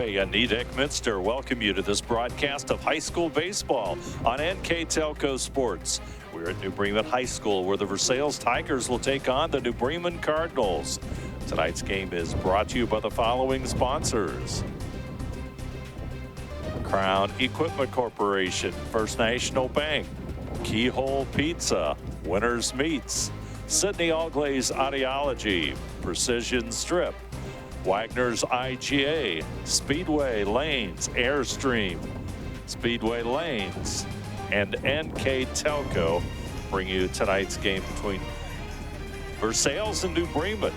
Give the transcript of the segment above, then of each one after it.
Bay and Minster welcome you to this broadcast of high school baseball on NKTelco Sports. We're at New Bremen High School where the Versailles Tigers will take on the New Bremen Cardinals. Tonight's game is brought to you by the following sponsors: Crown Equipment Corporation, First National Bank, Keyhole Pizza, Winners Meats, Sydney Allglaze Audiology, Precision Strip, Wagner's IGA, Speedway Lanes, Airstream, Speedway Lanes, and NKTelco bring you tonight's game between Versailles and New Bremen.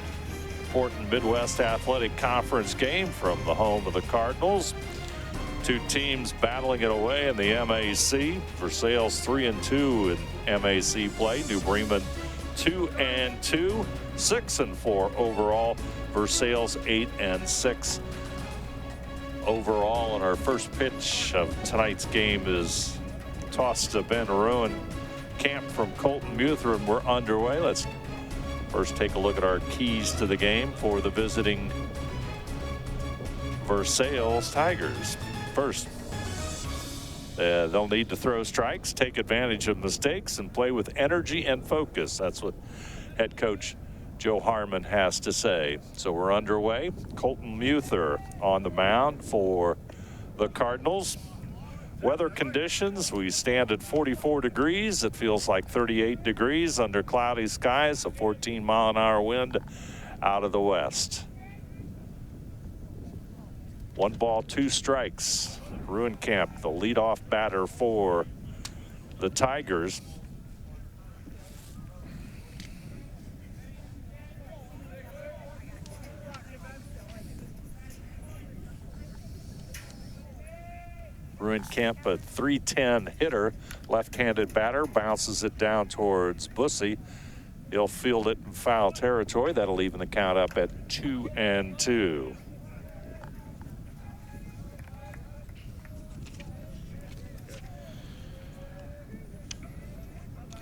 Important Midwest Athletic Conference game from the home of the Cardinals. Two teams battling it away in the MAC. Versailles 3-2 in MAC play. New Bremen 2-2, 6-4 overall. Versailles 8-6 overall. And our first pitch of tonight's game is tossed to Ben Ruin Camp from Colton Muther, and we're underway. Let's first take a look at our keys to the game for the visiting Versailles Tigers. First, they'll need to throw strikes, take advantage of mistakes, and play with energy and focus. That's what head coach Joe Harmon has to say. So we're underway. Colton Muther on the mound for the Cardinals. Weather conditions, we stand at 44 degrees. It feels like 38 degrees under cloudy skies, a 14-mile-an-hour wind out of the west. 1 ball, 2 strikes. Ruenkamp, the leadoff batter for the Tigers. Ruenkamp, a .310 hitter, left-handed batter, bounces it down towards Bussey. He'll field it in foul territory. That'll even the count up at 2-2.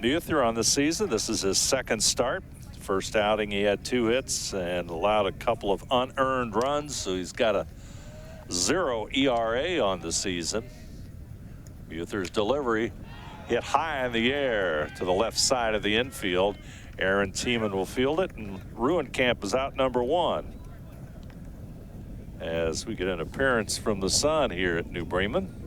Muther on the season. This is his second start. First outing, he had 2 hits and allowed a couple of unearned runs, so he's got a 0 ERA on the season. Muther's delivery hit high in the air to the left side of the infield. Aaron Tiemann will field it, and Ruenkamp is out number 1. As we get an appearance from the sun here at New Bremen.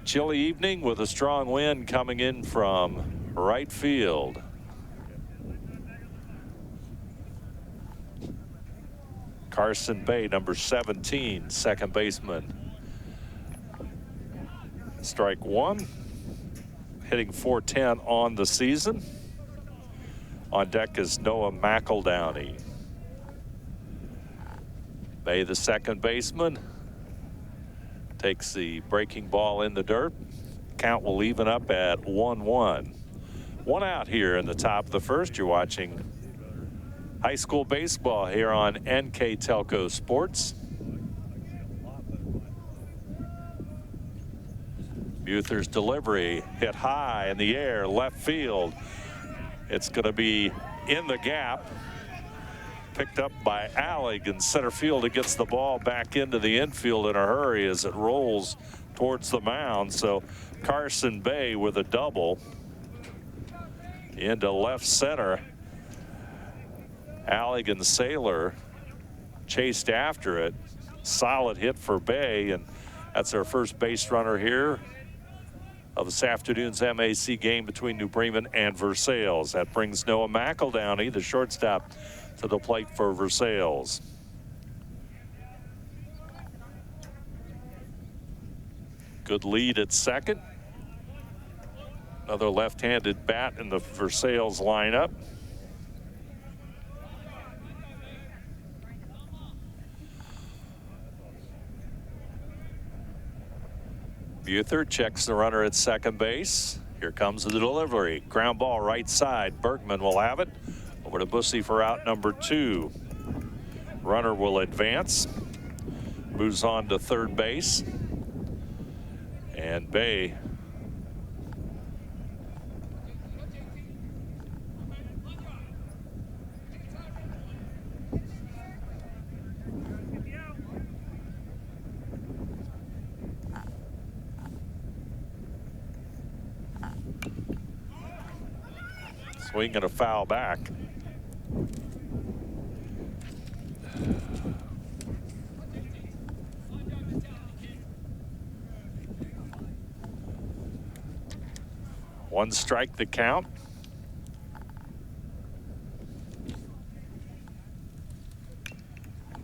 Chilly evening with a strong wind coming in from right field. Carson Bay, number 17, second baseman. Strike 1, hitting .410 on the season. On deck is Noah McEldowney. Bay, the second baseman, takes the breaking ball in the dirt. Count will even up at 1-1. 1 out here in the top of the first. You're watching high school baseball here on NKTelco Sports. Muther's delivery hit high in the air, left field. It's going to be in the gap. Picked up by Allig in center field. It gets the ball back into the infield in a hurry as it rolls towards the mound. So Carson Bay with a double into left center. Allig and Saylor chased after it. Solid hit for Bay, and that's our first base runner here of this afternoon's MAC game between New Bremen and Versailles. That brings Noah McEldowney, the shortstop, to the plate for Versailles. Good lead at second. Another left-handed bat in the Versailles lineup. Muther checks the runner at second base. Here comes the delivery. Ground ball right side. Bergman will have it. Over to Bussey for out number 2. Runner will advance. Moves on to third base. And Bay Swing and a foul back. One strike the count.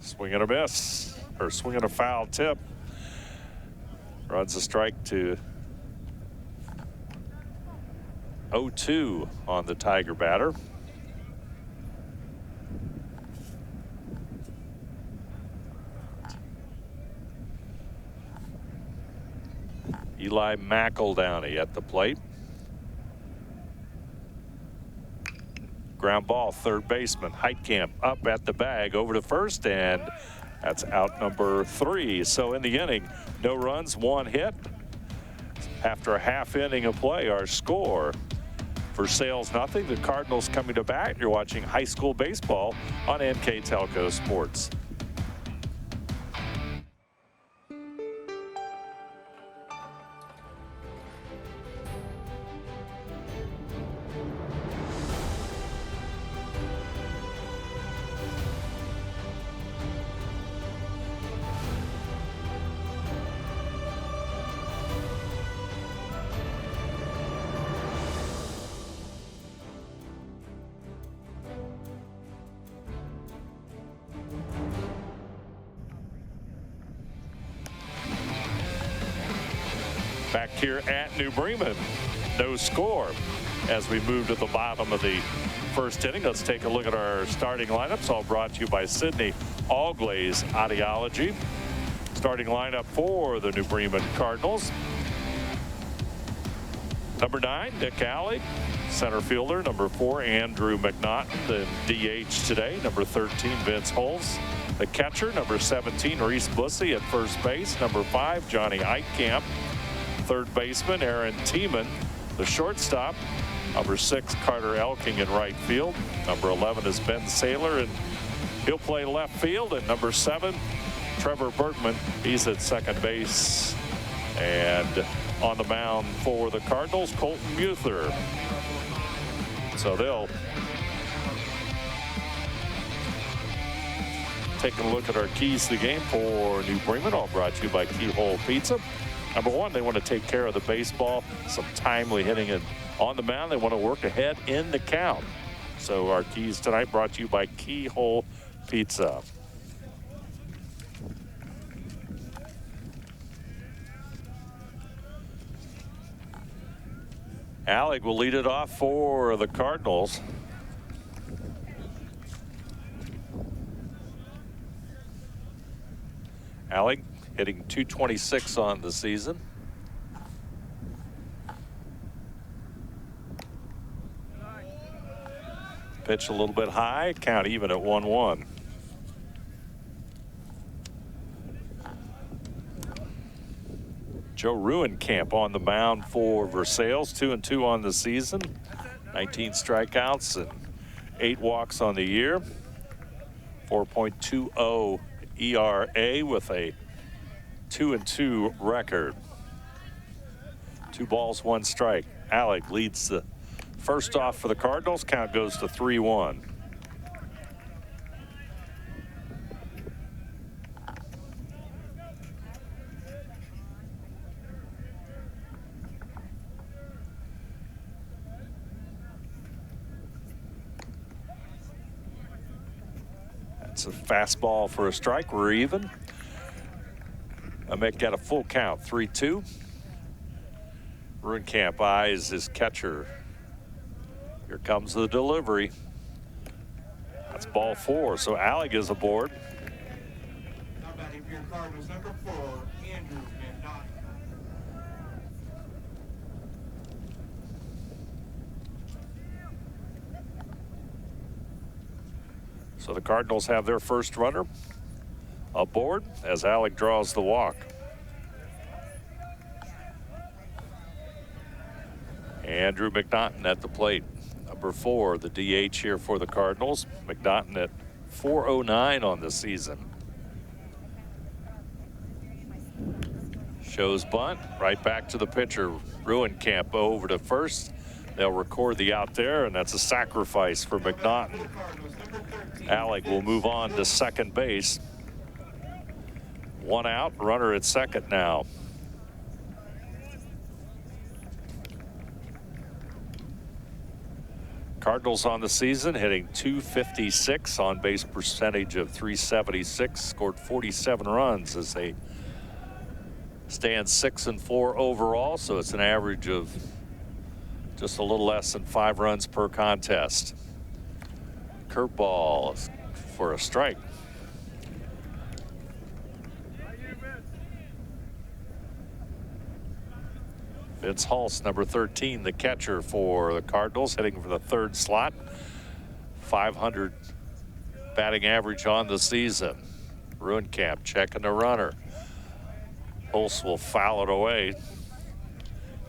Swing and a miss, or swing and a foul tip. Runs a strike to 0-2 on the Tiger batter. Eli McEldowney at the plate. Ground ball, third baseman Heitkamp up at the bag over to first, and that's out number 3. So in the inning, no runs, 1 hit. After a half inning of play, our score: Versailles nothing. The Cardinals coming to bat. You're watching high school baseball on NKTelco Sports. Back here at New Bremen, no score as we move to the bottom of the first inning. Let's take a look at our starting lineups, all brought to you by Sydney Allglaze Audiology. Starting lineup for the New Bremen Cardinals: number 9, Nick Allig, center fielder. Number 4, Andrew McNaughton, the DH today. Number 13, Vince Holz, the catcher. Number 17, Reese Bussey at first base. Number 5, Johnny Heitkamp, third baseman. Aaron Tiemann, the shortstop. Number 6, Carter Elking in right field. Number 11 is Ben Saylor, and he'll play left field. And number 7, Trevor Bergman, he's at second base. And on the mound for the Cardinals, Colton Muther. So they'll take a look at our keys to the game for New Bremen, all brought to you by Keyhole Pizza. Number 1, they want to take care of the baseball, some timely hitting, and on the mound, they want to work ahead in the count. So our keys tonight brought to you by Keyhole Pizza. Allig will lead it off for the Cardinals. Allig hitting .226 on the season. Pitch a little bit high, count even at 1-1. Joe Ruenkamp on the mound for Versailles, 2-2 on the season, 19 strikeouts and 8 walks on the year, 4.20 ERA with a 2-2 record. 2 balls, 1 strike. Allig leads the first off for the Cardinals. Count goes to 3-1. That's a fastball for a strike. We're even. Mick got a full count, 3-2. Ruenkamp eyes his catcher. Here comes the delivery. That's ball 4, so Allig is aboard. Now batting for your Cardinals, number 4, Andrew McNaughton. So the Cardinals have their first runner aboard as Allig draws the walk. Andrew McNaughton at the plate. Number 4, the DH here for the Cardinals. McNaughton at .409 on the season. Shows bunt, right back to the pitcher. Ruenkamp over to first. They'll record the out there, and that's a sacrifice for McNaughton. Alec will move on to second base. One out, runner at second now. Cardinals on the season hitting .256, on base percentage of .376, scored 47 runs as they stand 6-4 overall, so it's an average of just a little less than 5 runs per contest. Curveball for a strike. Vince Hulse, number 13, the catcher for the Cardinals, hitting for the third slot. .500 batting average on the season. Ruenkamp checking the runner. Hulse will foul it away.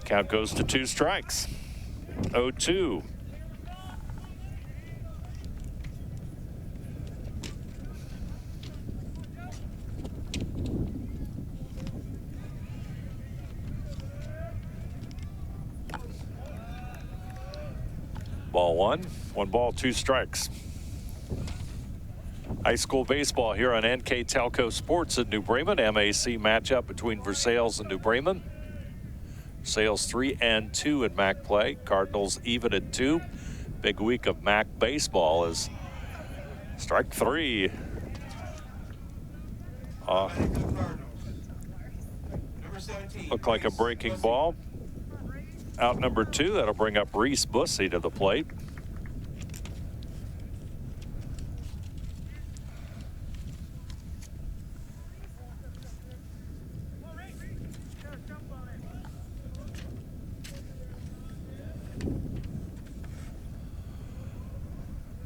Count goes to 2 strikes. 0-2. Ball 1 ball, 2 strikes. High school baseball here on NKTelco Sports in New Bremen. MAC matchup between Versailles and New Bremen. Versailles 3-2 in MAC play. Cardinals even at 2. Big week of MAC baseball is strike 3. Looked like a breaking ball. Out number 2, that'll bring up Reese Bussey to the plate.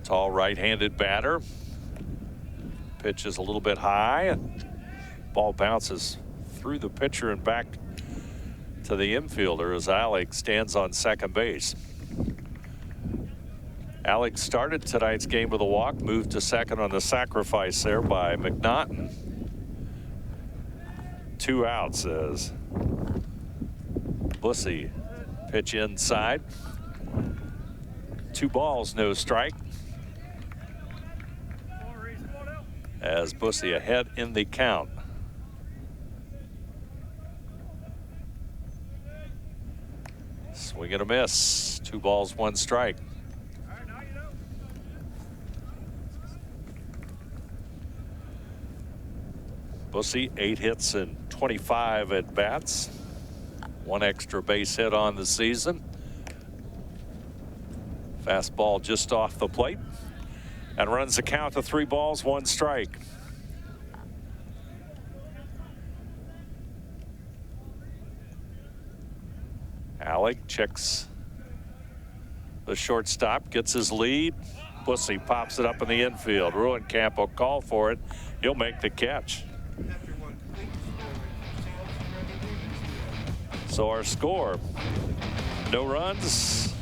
Tall right-handed batter. Pitch is a little bit high. Ball bounces through the pitcher and back to the infielder as Alec stands on second base. Alec started tonight's game with a walk, moved to second on the sacrifice there by McNaughton. 2 outs as Bussey pitch inside. 2 balls, no strike. As Bussey ahead in the count. Swing and a miss. 2 balls, 1 strike. Bussey, 8 hits and 25 at bats. 1 extra base hit on the season. Fastball just off the plate. And runs the count to 3 balls, 1 strike. Alec checks the shortstop, gets his lead. Bussey pops it up in the infield. Ruenkamp will call for it. He'll make the catch. So our score, no runs,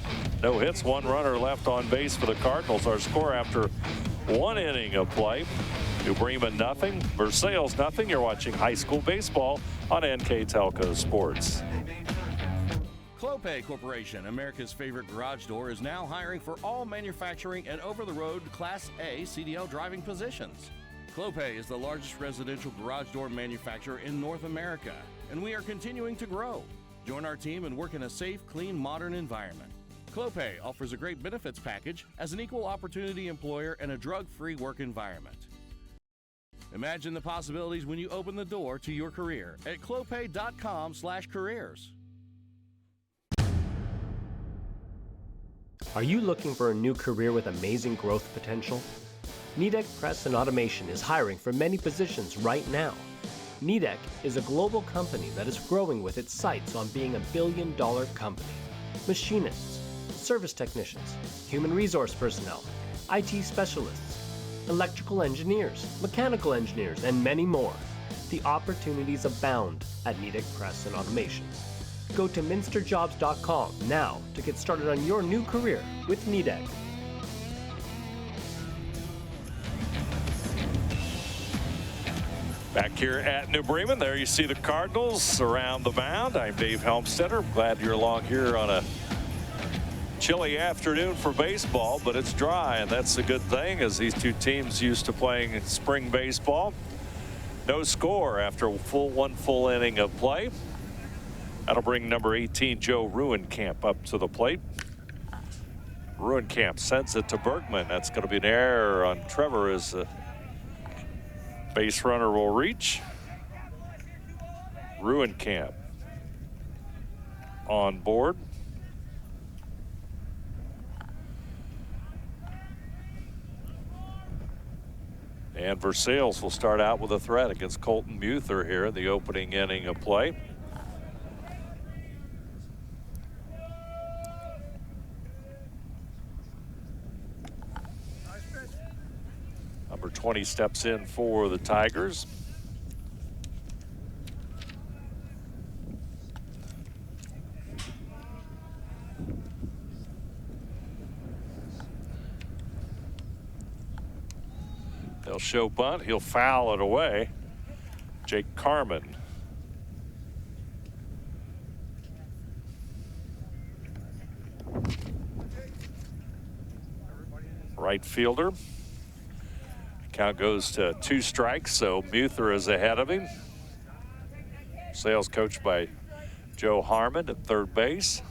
no hits, 1 runner left on base for the Cardinals. Our score after 1 inning of play. New Bremen nothing, Versailles nothing. You're watching high school baseball on NKTelco Sports. Clopay Corporation, America's favorite garage door, is now hiring for all manufacturing and over-the-road Class A CDL driving positions. Clopay is the largest residential garage door manufacturer in North America, and we are continuing to grow. Join our team and work in a safe, clean, modern environment. Clopay offers a great benefits package as an equal opportunity employer and a drug-free work environment. Imagine the possibilities when you open the door to your career at clopay.com/careers. Are you looking for a new career with amazing growth potential? Nidec Press and Automation is hiring for many positions right now. Nidec is a global company that is growing with its sights on being a billion-dollar company. Machinists, service technicians, human resource personnel, IT specialists, electrical engineers, mechanical engineers, and many more. The opportunities abound at Nidec Press and Automation. Go to minsterjobs.com now to get started on your new career with Nidec. Back here at New Bremen, there you see the Cardinals around the mound. I'm Dave Helmstetter. Glad you're along here on a Chilly afternoon for baseball, but it's dry, and that's a good thing as these two teams used to playing spring baseball. No score after one full inning of play. That'll bring number 18, Joe Ruenkamp, up to the plate. Ruenkamp sends it to Bergman. That's going to be an error on Trevor as the base runner will reach. Ruenkamp on board. And Versailles will start out with a threat against Colton Muther here in the opening inning of play. Number 20 steps in for the Tigers. They'll show bunt. He'll foul it away. Jake Carmen. Right fielder. Count goes to 2 strikes, so Muther is ahead of him. Sales coached by Joe Harmon at third base.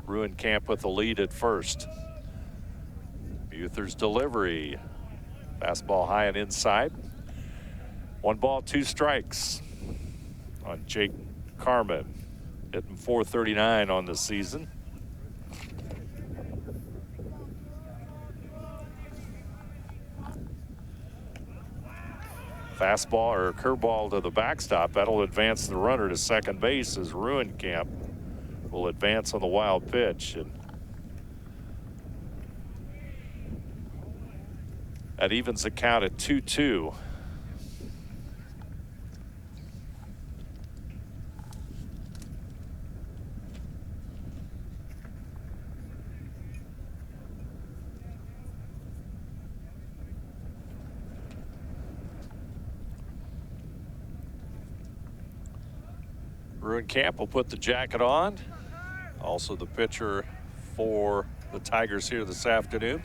Ruenkamp with the lead at first. Muther's delivery. Fastball high and inside. 1 ball, 2 strikes on Jake Carmen. Hitting .439 on the season. Fastball or curveball to the backstop. That'll advance the runner to second base as Ruenkamp will advance on the wild pitch. And that evens the count at 2-2. Ruenkamp will put the jacket on. Also the pitcher for the Tigers here this afternoon.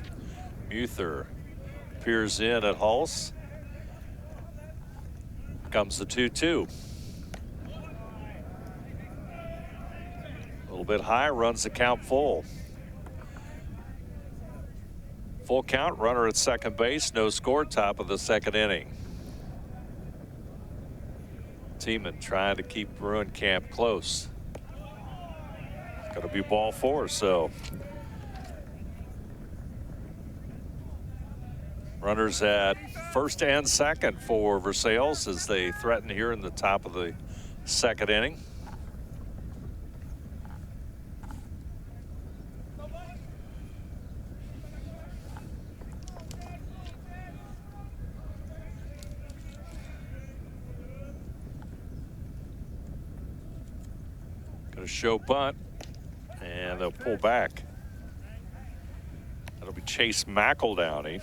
Muther peers in at Hulse. Comes the 2-2. A little bit high, runs the count full. Full count, runner at second base, no score, top of the second inning. Tiemann trying to keep Ruenkamp close. Got to be ball 4, so. Runners at first and second for Versailles as they threaten here in the top of the second inning. Going to show bunt, and they'll pull back. That'll be Chase McEldowney.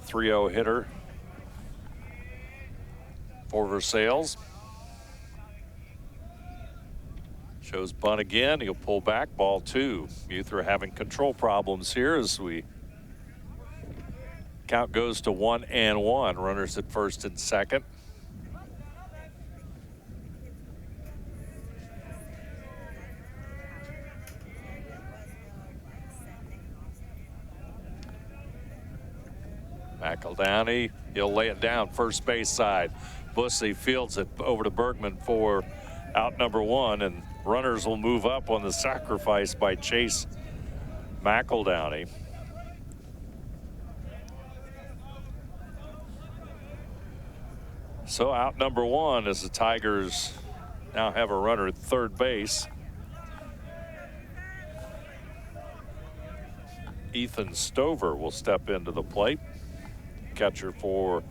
.30 hitter for Versailles. Shows bunt again. He'll pull back, ball 2. Muther having control problems here as we count goes to 1-1. Runners at first and second. McEldowney, he'll lay it down first base side. Bussey fields it over to Bergman for out number 1, and runners will move up on the sacrifice by Chase McEldowney. So out number 1 as the Tigers now have a runner at third base. Ethan Stover will step into the plate. Catcher for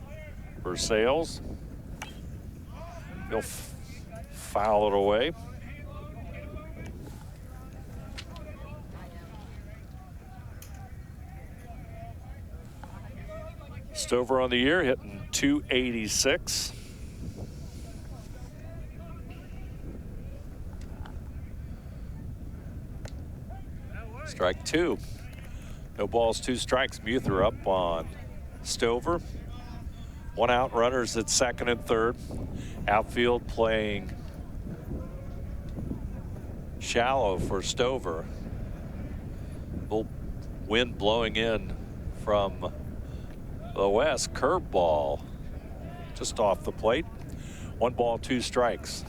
Versailles. He'll foul it away. Stover on the year hitting .286. Strike two. No balls, 2 strikes. Muther up on Stover. 1 out, runners at second and third. Outfield playing shallow for Stover. Little wind blowing in from the west. Curveball just off the plate. 1 ball, 2 strikes.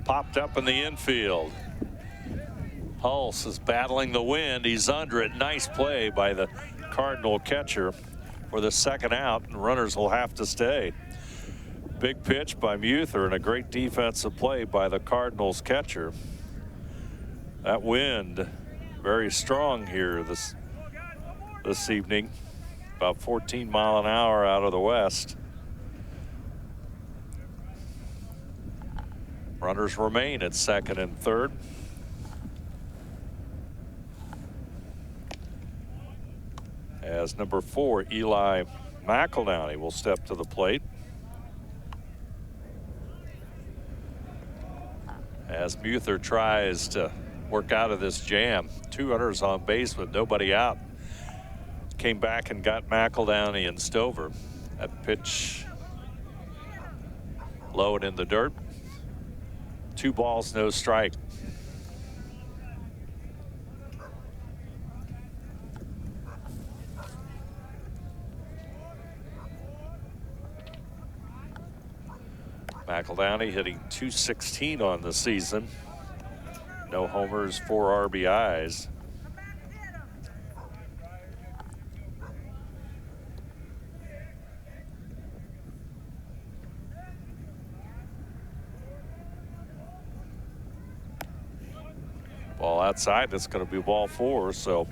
Popped up in the infield. Hulse is battling the wind. He's under it. Nice play by the Cardinal catcher for the second out, and runners will have to stay. Big pitch by Muther and a great defensive play by the Cardinals catcher. That wind very strong here this evening. About 14 mile an hour out of the west. Runners remain at second and third. As number 4, Eli McEldowney will step to the plate. As Muther tries to work out of this jam. 2 runners on base with nobody out. Came back and got McEldowney and Stover. That pitch low and in the dirt. 2 balls, no strike. McEldowney hitting .216 on the season. No homers, 4 RBIs. Ball outside, that's going to be ball 4, so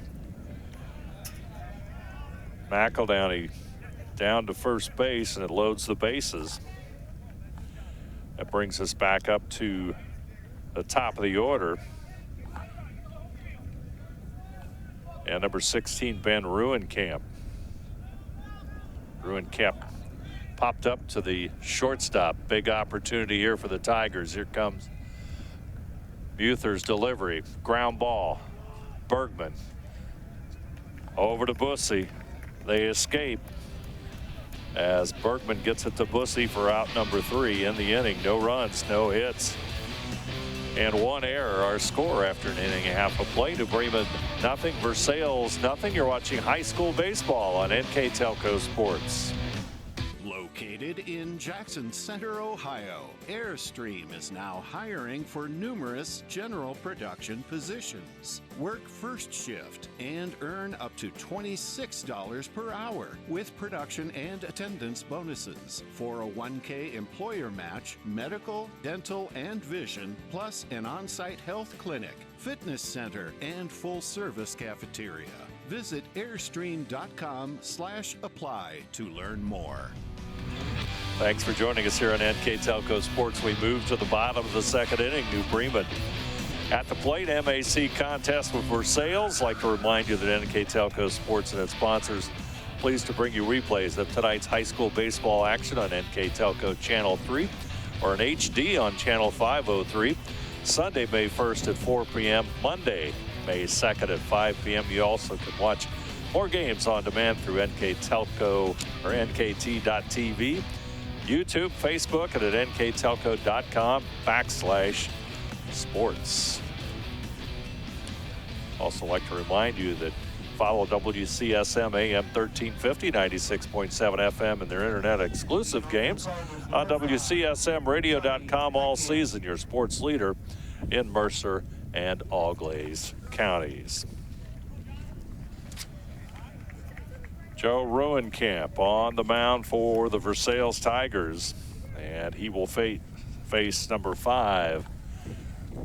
McEldowney down to first base, and it loads the bases. That brings us back up to the top of the order. And number 16, Ben Ruenkamp. Ruenkamp popped up to the shortstop. Big opportunity here for the Tigers. Here comes Muther's delivery. Ground ball. Bergman over to Bussey. They escape as Bergman gets it to Bussey for out number 3 in the inning. No runs, no hits, and 1 error. Our score after an inning and a half of play: to Bremen nothing, Versailles nothing. You're watching high school baseball on NKTelco Sports. Located in Jackson Center, Ohio, Airstream is now hiring for numerous general production positions. Work first shift and earn up to $26 per hour with production and attendance bonuses. 401k employer match, medical, dental, and vision, plus an on-site health clinic, fitness center, and full-service cafeteria. Visit airstream.com/apply to learn more. Thanks for joining us here on NKTelco Sports. We move to the bottom of the second inning. New Bremen at the plate. MAC contest with Versailles. Like to remind you that NKTelco Sports and its sponsors pleased to bring you replays of tonight's high school baseball action on NKTelco Channel 3 or in HD on Channel 503. Sunday, May 1st at 4 p.m. Monday, May 2nd at 5 p.m. You also can watch more games on demand through NKTelco or NKT.TV, YouTube, Facebook, and at NKTelco.com/sports. Also like to remind you that follow WCSM AM 1350, 96.7 FM, and their internet exclusive games on WCSMradio.com all season. Your sports leader in Mercer and Auglaize counties. Joe Ruenkamp on the mound for the Versailles Tigers, and he will face number 5,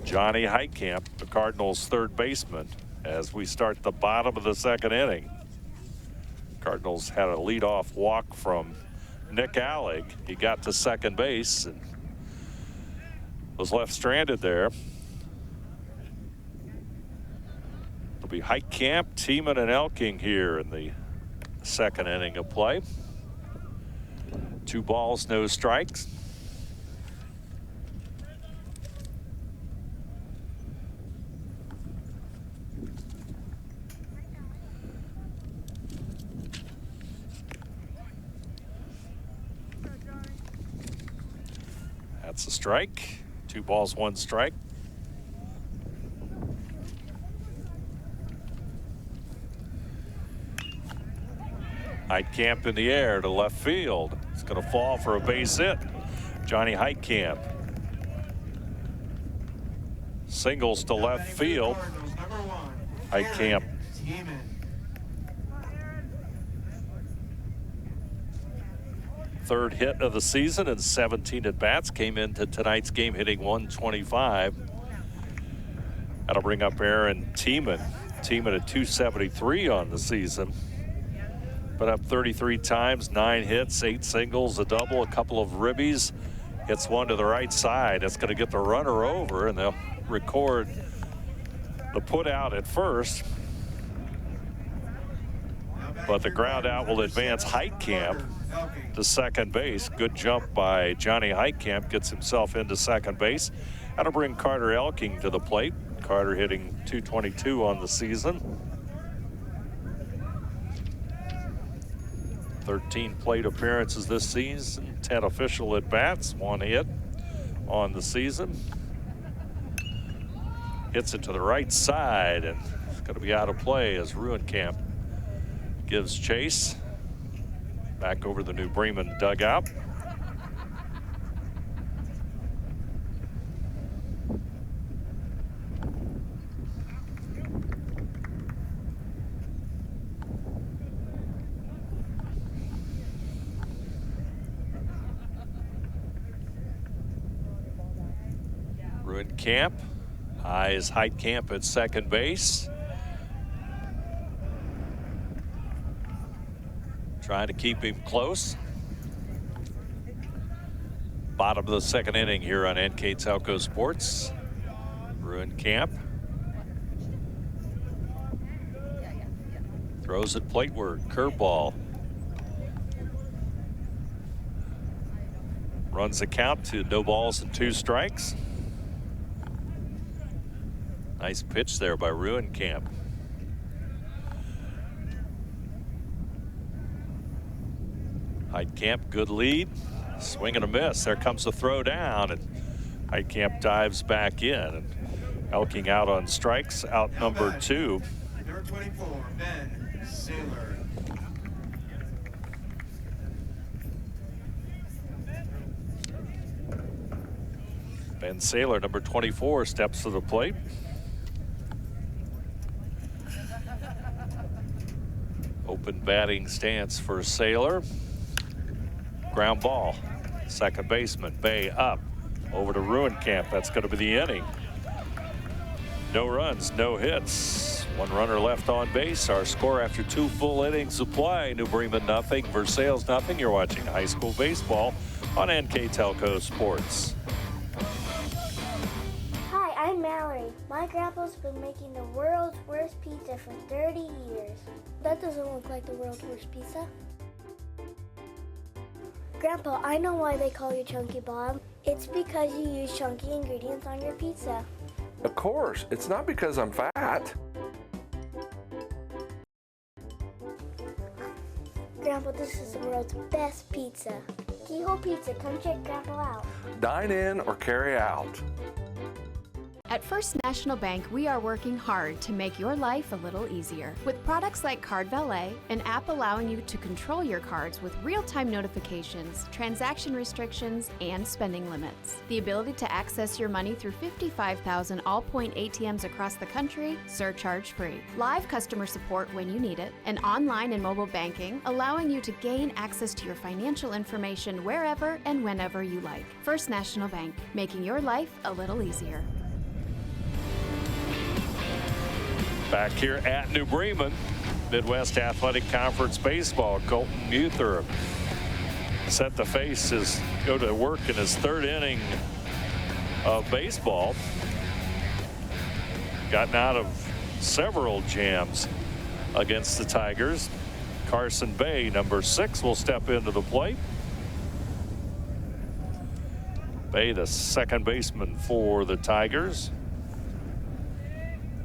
Johnny Heitkamp, the Cardinals' third baseman, as we start the bottom of the second inning. Cardinals had a leadoff walk from Nick Allig. He got to second base and was left stranded there. It'll be Heitkamp, Tiemann, and Elking here in the second inning of play. 2 balls, no strikes. That's a strike. 2 balls, 1 strike. Heitkamp in the air to left field. It's going to fall for a base hit. Johnny Heitkamp. Singles to left field. Heitkamp. Third hit of the season and 17 at-bats. Came into tonight's game hitting 125. That'll bring up Aaron Tiemann. Tiemann at 273 on the season. Put up 33 times, 9 hits, 8 singles, a double, a couple of ribbies. Hits one to the right side. It's going to get the runner over, and they'll record the put out at first. But the ground out will advance Heitkamp to second base. Good jump by Johnny Heitkamp, gets himself into second base. That'll bring Carter Elking to the plate. Carter hitting 222 on the season. 13 plate appearances this season, 10 official at-bats, 1 hit on the season. Hits it to the right side, and it's going to be out of play as Ruenkamp gives chase. Back over the New Bremen dugout. Ruenkamp eyes Heitkamp at second base. Trying to keep him close. Bottom of the second inning here on NKTelco Sports. Ruenkamp throws it plateward, curveball. Runs the count to no balls and 2 strikes. Nice pitch there by Ruenkamp. Heitkamp, good lead. Swing and a miss. There comes the throw down, and Heitkamp dives back in. And Elking out on strikes, out number 2. Number 24, Ben Saylor. Ben Saylor, number 24, steps to the plate. Open batting stance for Saylor. Ground ball. Second baseman, Bay up. Over to Ruenkamp. That's going to be the inning. No runs, no hits. 1 runner left on base. Our score after 2 full innings of play. New Bremen nothing, Versailles nothing. You're watching high school baseball on NKTelco Sports. Hi, I'm Mallory. My grandpa's been making the world's worst pizza for 30 years. That doesn't look like the world's worst pizza. Grandpa, I know why they call you Chunky Bob. It's because you use chunky ingredients on your pizza. Of course, it's not because I'm fat. Grandpa, this is the world's best pizza. Keyhole Pizza, come check Grandpa out. Dine in or carry out. At First National Bank, we are working hard to make your life a little easier. With products like Card Valet, an app allowing you to control your cards with real-time notifications, transaction restrictions, and spending limits. The ability to access your money through 55,000 all-point ATMs across the country, surcharge-free. Live customer support when you need it, and online and mobile banking, allowing you to gain access to your financial information wherever and whenever you like. First National Bank, making your life a little easier. Back here at New Bremen, Midwest Athletic Conference Baseball. Colton Muther set to go to work in his third inning of baseball. Gotten out of several jams against the Tigers. Carson Bay, number 6, will step into the plate. Bay, the second baseman for the Tigers.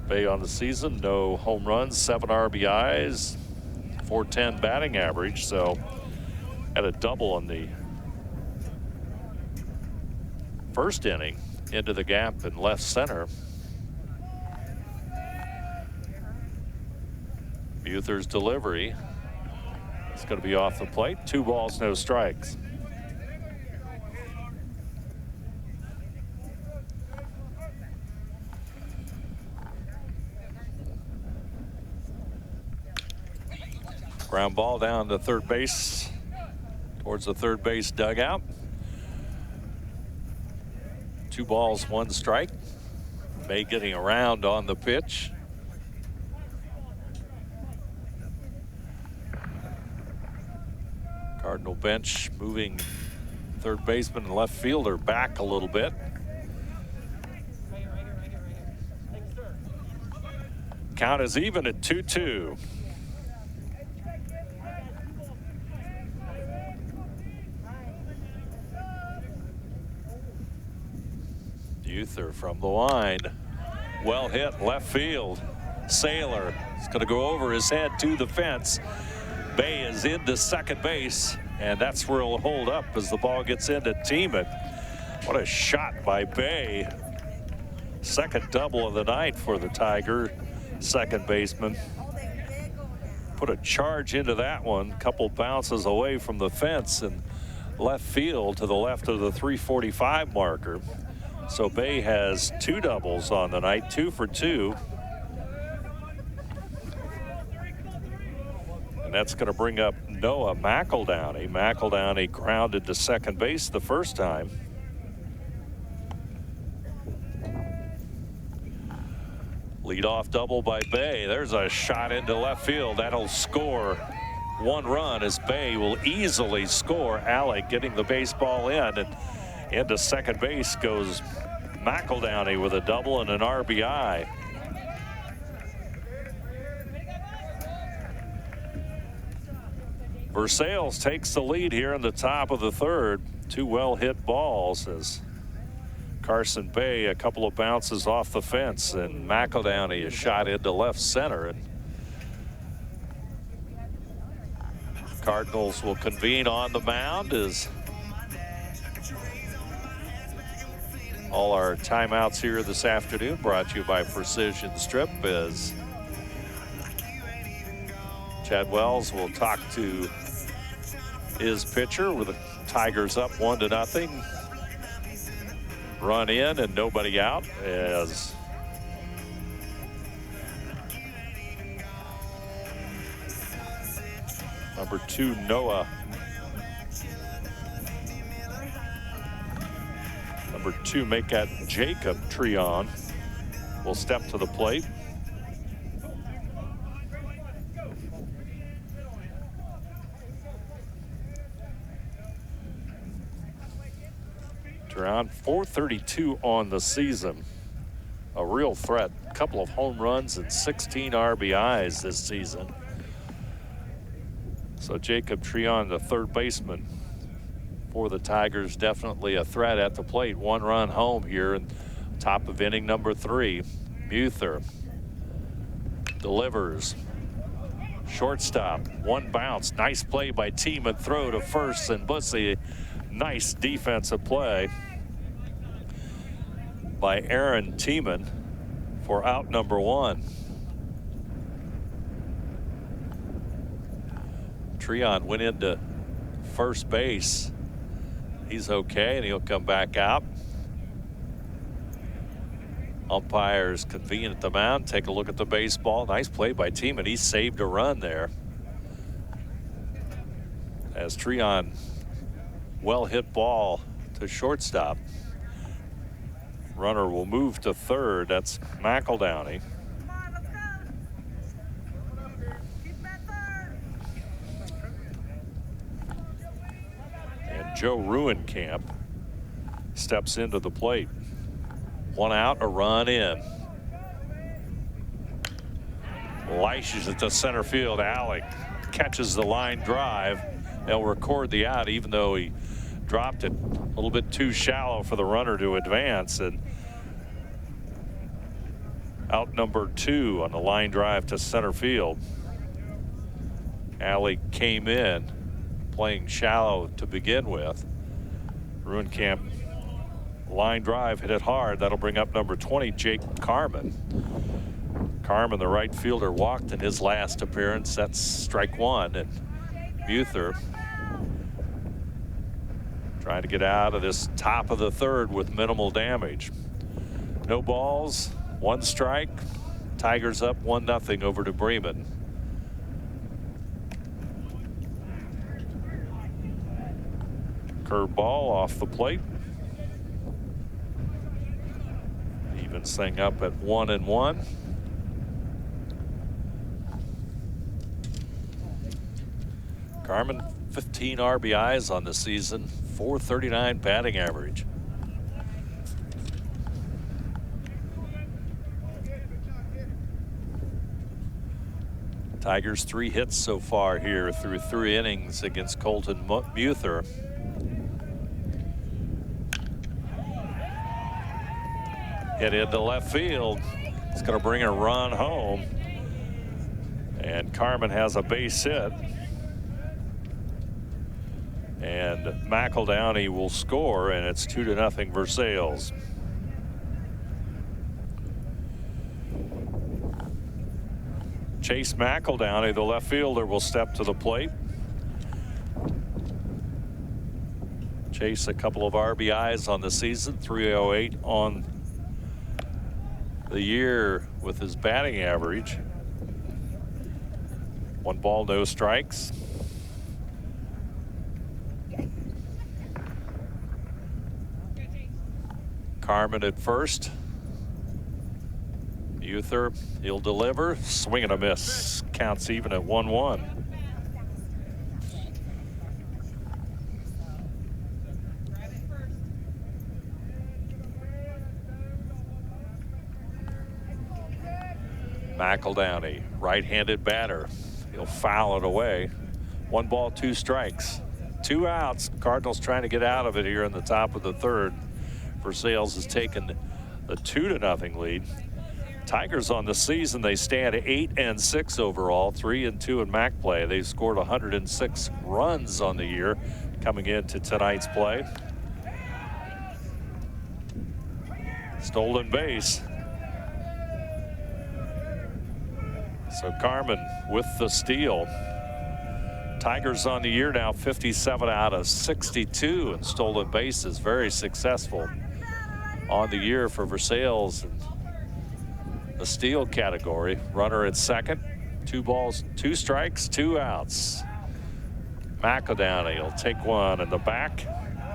Bay on the season, no home runs, 7 RBIs, .410 batting average, so had a double in the first inning into the gap in left center. Muther's delivery. It's going to be off the plate. 2 balls, no strikes. Ground ball down to third base, towards the third base dugout. 2 balls, 1 strike. Bay getting around on the pitch. Cardinal bench moving third baseman and left fielder back a little bit. Count is even at 2-2. Muther from the line. Well hit left field. Saylor is going to go over his head to the fence. Bay is into second base, and that's where he'll hold up as the ball gets into Tiemann. What a shot by Bay. Second double of the night for the Tiger second baseman. Put a charge into that one. Couple bounces away from the fence and left field to the left of the 345 marker. So Bay has 2 doubles on the night, 2 for 2. And that's going to bring up Noah McEldowney. McEldowney grounded to second base the first time. Leadoff double by Bay. There's a shot into left field. That'll score 1 run as Bay will easily score. Alec getting the baseball in, and into second base goes McEldowney with a double and an RBI. Versailles takes the lead here in the top of the third. 2 well-hit balls as Carson Bay, a couple of bounces off the fence, and McEldowney is shot into left center. And Cardinals will convene on the mound as all our timeouts here this afternoon brought to you by Precision Strip, as Chad Wells will talk to his pitcher with the Tigers up 1-0. Run in and nobody out as number 2 Noah. Number 2 make that Jacob Treon will step to the plate. Treon, .432 on the season. A real threat. A couple of home runs and 16 RBIs this season. So Jacob Treon, the third baseman for the Tigers, definitely a threat at the plate. 1 run home here in top of inning number 3. Muther delivers. Shortstop, 1 bounce. Nice play by Tiemann. Throw to first, and Bussey. Nice defensive play by Aaron Tiemann for out number 1. Treon went into first base. He's okay, and he'll come back out. Umpires convene at the mound, take a look at the baseball. Nice play by Tiemann. He saved a run there. As Treon, well hit ball to shortstop. Runner will move to third. That's McEldowney. Joe Ruenkamp steps into the plate. 1 out, a run in. Lashes it to center field. Alec catches the line drive. They'll record the out, even though he dropped it a little bit too shallow for the runner to advance. And out number 2 on the line drive to center field. Alec came in playing shallow to begin with. Ruenkamp line drive, hit it hard. That'll bring up number 20, Jake Carmen. Carmen, the right fielder, walked in his last appearance. That's strike 1. And Muther trying to get out of this top of the 3rd with minimal damage. No balls, 1 strike. Tigers up 1-0 over to Bremen. Curveball off the plate. Evens thing up at 1-1. Carmen, 15 RBIs on the season, .439 batting average. Tigers 3 hits so far here through 3 innings against Colton Muther. Hit into left field. It's going to bring a run home. And Carmen has a base hit. And McEldowney will score, and it's 2-0 Versailles. Chase McEldowney, the left fielder, will step to the plate. Chase, a couple of RBIs on the season, 308 on the year with his batting average. 1 ball, no strikes. Carmen at first. Muther, he'll deliver. Swing and a miss. Counts even at 1-1. McEldowney, right-handed batter. He'll foul it away. 1 ball, 2 strikes. 2 outs. Cardinals trying to get out of it here in the top of the 3rd. Versailles has taken the 2-0 lead. Tigers on the season, they stand at 8-6 overall, 3-2 in MAC play. They've scored 106 runs on the year coming into tonight's play. Stolen base. So Carmen with the steal. Tigers on the year now 57 out of 62 in stolen bases. Very successful on the year for Versailles in the steal category. Runner at second. 2 balls, 2 strikes, 2 outs. McEldowney will take one in the back.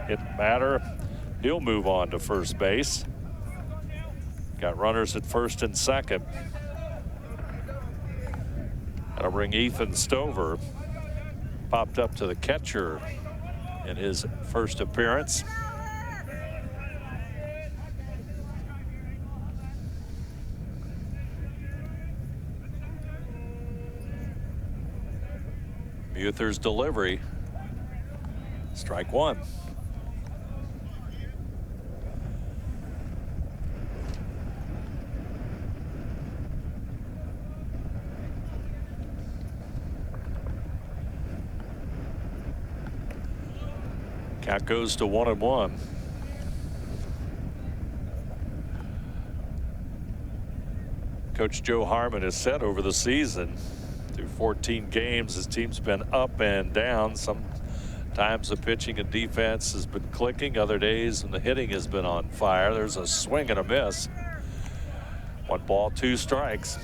Hit batter. He'll move on to first base. Got runners at first and second. That'll bring Ethan Stover. Popped up to the catcher in his first appearance. Muther's delivery. Strike 1. Count goes to 1-1. Coach Joe Harmon has said over the season, through 14 games, his team's been up and down. Sometimes the pitching and defense has been clicking. Other days when the hitting has been on fire. There's a swing and a miss. 1 ball, 2 strikes.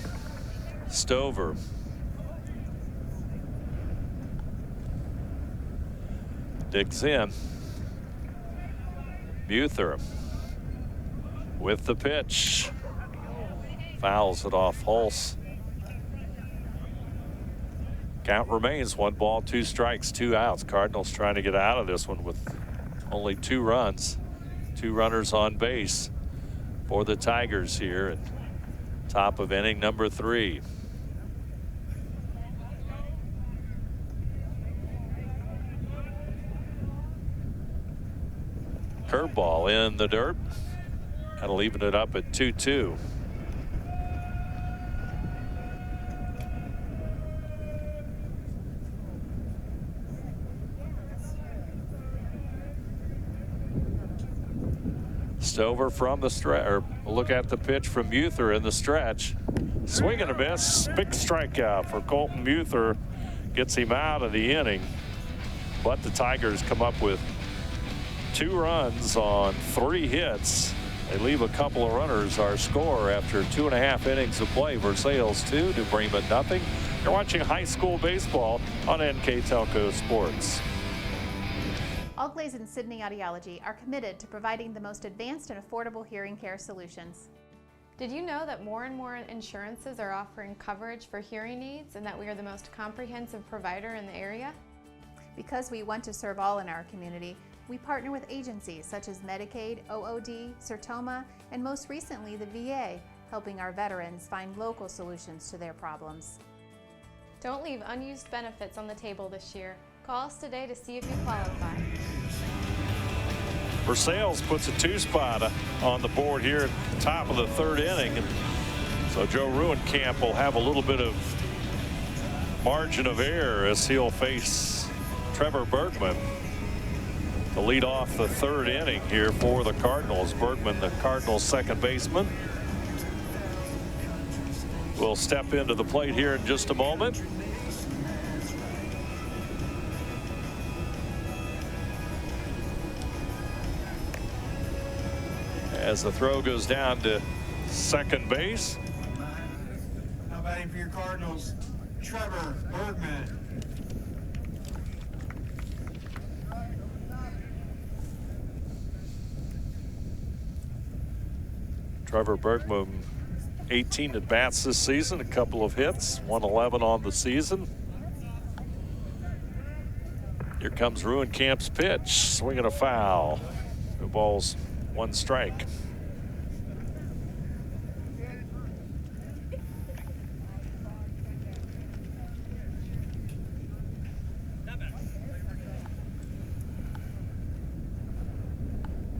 Stover. Digs in. Muther with the pitch. Fouls it off Hulse. Count remains 1 ball, 2 strikes, 2 outs. Cardinals trying to get out of this one with Only 2 runs, 2 runners on base for the Tigers here at top of inning number 3. Curveball in the dirt. That'll even it up at 2-2. Stover from the stretch, or look at the pitch from Muther in the stretch. Swing and a miss. Big strikeout for Colton Muther. Gets him out of the inning. But the Tigers come up with 2 runs on 3 hits. They leave a couple of runners. Our score after 2.5 innings of play. Versailles 2, New Bremen nothing. You're watching high school baseball on NKTelco Sports. Allglaze and Sydney Audiology are committed to providing the most advanced and affordable hearing care solutions. Did you know that more and more insurances are offering coverage for hearing aids and that we are the most comprehensive provider in the area? Because we want to serve all in our community, we partner with agencies such as Medicaid, OOD, Sertoma, and most recently the VA, helping our veterans find local solutions to their problems. Don't leave unused benefits on the table this year. Call us today to see if you qualify. Versailles puts a 2 spot on the board here at the top of the 3rd inning. So Joe Ruenkamp will have a little bit of margin of error as he'll face Trevor Bergman to lead off the 3rd inning here for the Cardinals. Bergman, the Cardinals' second baseman, will step into the plate here in just a moment. As the throw goes down to second base. Now batting for your Cardinals, Trevor Bergman. Trevor Bergman, 18 at bats this season, a couple of hits, 111 on the season. Here comes Ruenkamp's pitch, swinging a foul. 2 balls, 1 strike.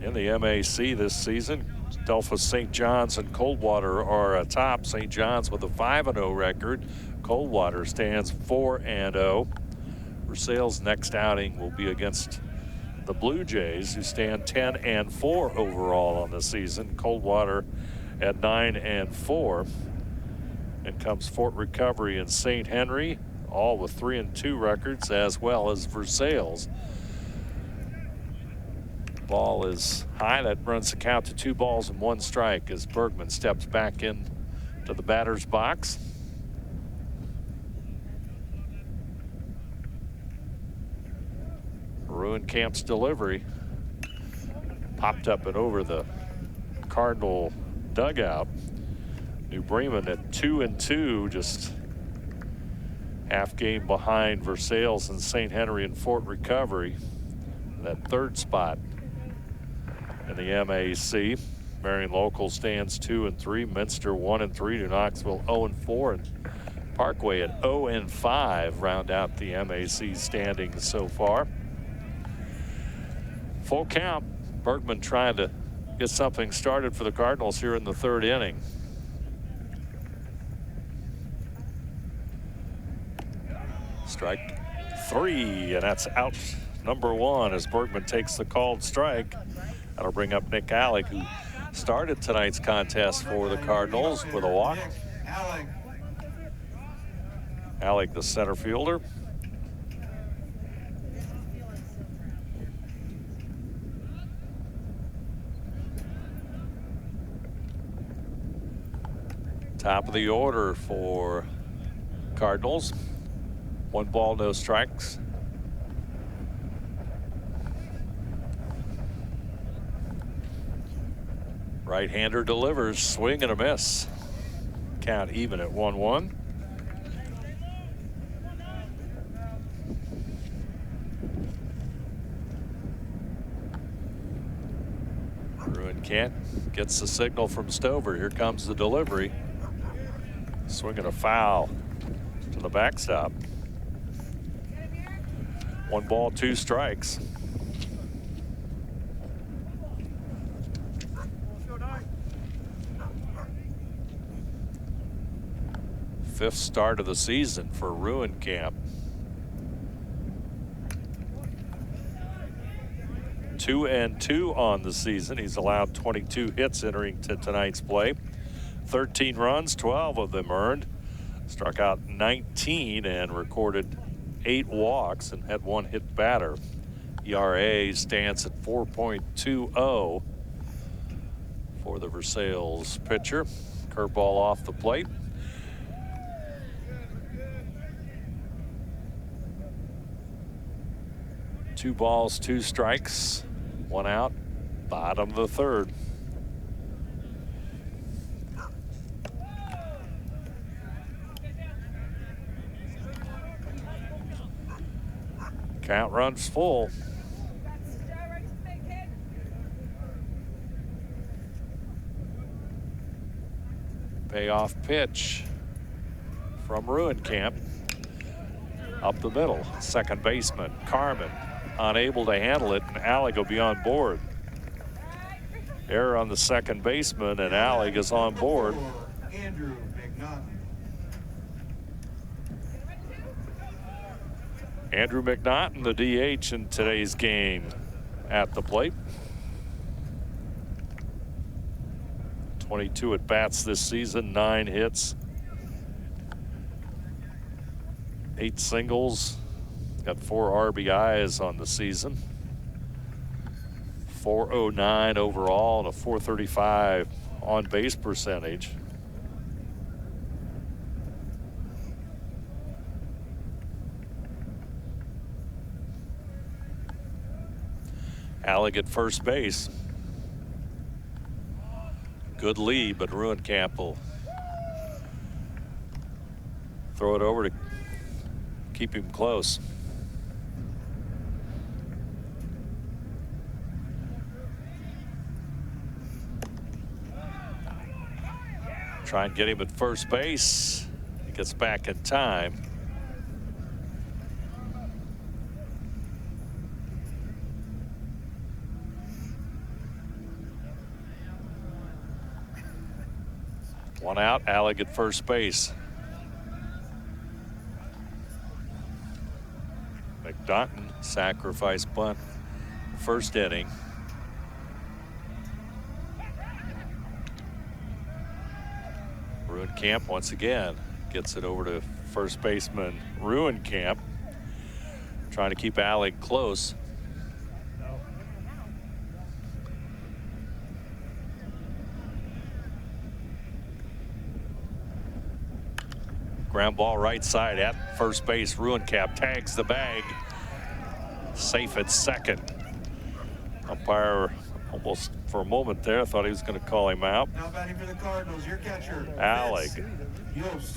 In the MAC this season, Delphos St. John's and Coldwater are atop. St. John's with a 5-0 record. Coldwater stands 4-0. Versailles' next outing will be against the Blue Jays, who stand 10-4 overall on the season. Coldwater at 9-4. And comes Fort Recovery and St. Henry, all with 3-2 records, as well as Versailles. Ball is high. That runs the count to 2 balls and 1 strike as Bergman steps back in to the batter's box. Ruenkamp's delivery popped up and over the Cardinal dugout. New Bremen at 2-2, just half game behind Versailles and St. Henry and Fort Recovery. That 3rd spot in the MAC. Marion Local stands 2-3. Minster 1-3. New Knoxville 0-4. And Parkway at 0-5 round out the MAC standings so far. Full count. Bergman trying to get something started for the Cardinals here in the 3rd inning. Strike 3, and that's out number 1 as Bergman takes the called strike. That'll bring up Nick Alec, who started tonight's contest for the Cardinals with a walk. Alec, the center fielder. Top of the order for Cardinals. 1 ball, no strikes. Right-hander delivers, swing and a miss. Count even at 1-1. Can't gets the signal from Stover. Here comes the delivery. Swinging a foul to the backstop. 1 ball, 2 strikes. Fifth start of the season for Ruencamp. 2-2 on the season. He's allowed 22 hits entering to tonight's play. 13 runs, 12 of them earned. Struck out 19 and recorded 8 walks and had 1 hit batter. ERA stands at 4.20 for the Versailles pitcher. Curveball off the plate. Two balls, 2 strikes, 1 out, bottom of the third. Count runs full. Payoff pitch from Ruencamp. Up the middle, second baseman, Carmen, unable to handle it, and Alec will be on board. Error on the second baseman, and Alec is on board. Andrew McNaughton. Andrew McNaughton, the DH in today's game, at the plate. 22 at bats this season, 9 hits, 8 singles, got 4 RBIs on the season. 409 overall and a 435 on base percentage. Alec at first base. Good lead, but Ruencamp will throw it over to keep him close. Try and get him at first base. He gets back in time. One out, Alec at first base. McNaughton, sacrifice bunt, first inning. Ruencamp once again gets it over to first baseman Ruencamp, trying to keep Alec close. Ground ball right side at first base. Ruencamp tags the bag. Safe at second. Umpire almost for a moment there thought he was going to call him out. Now batting for the Cardinals, your catcher, Alec Yost.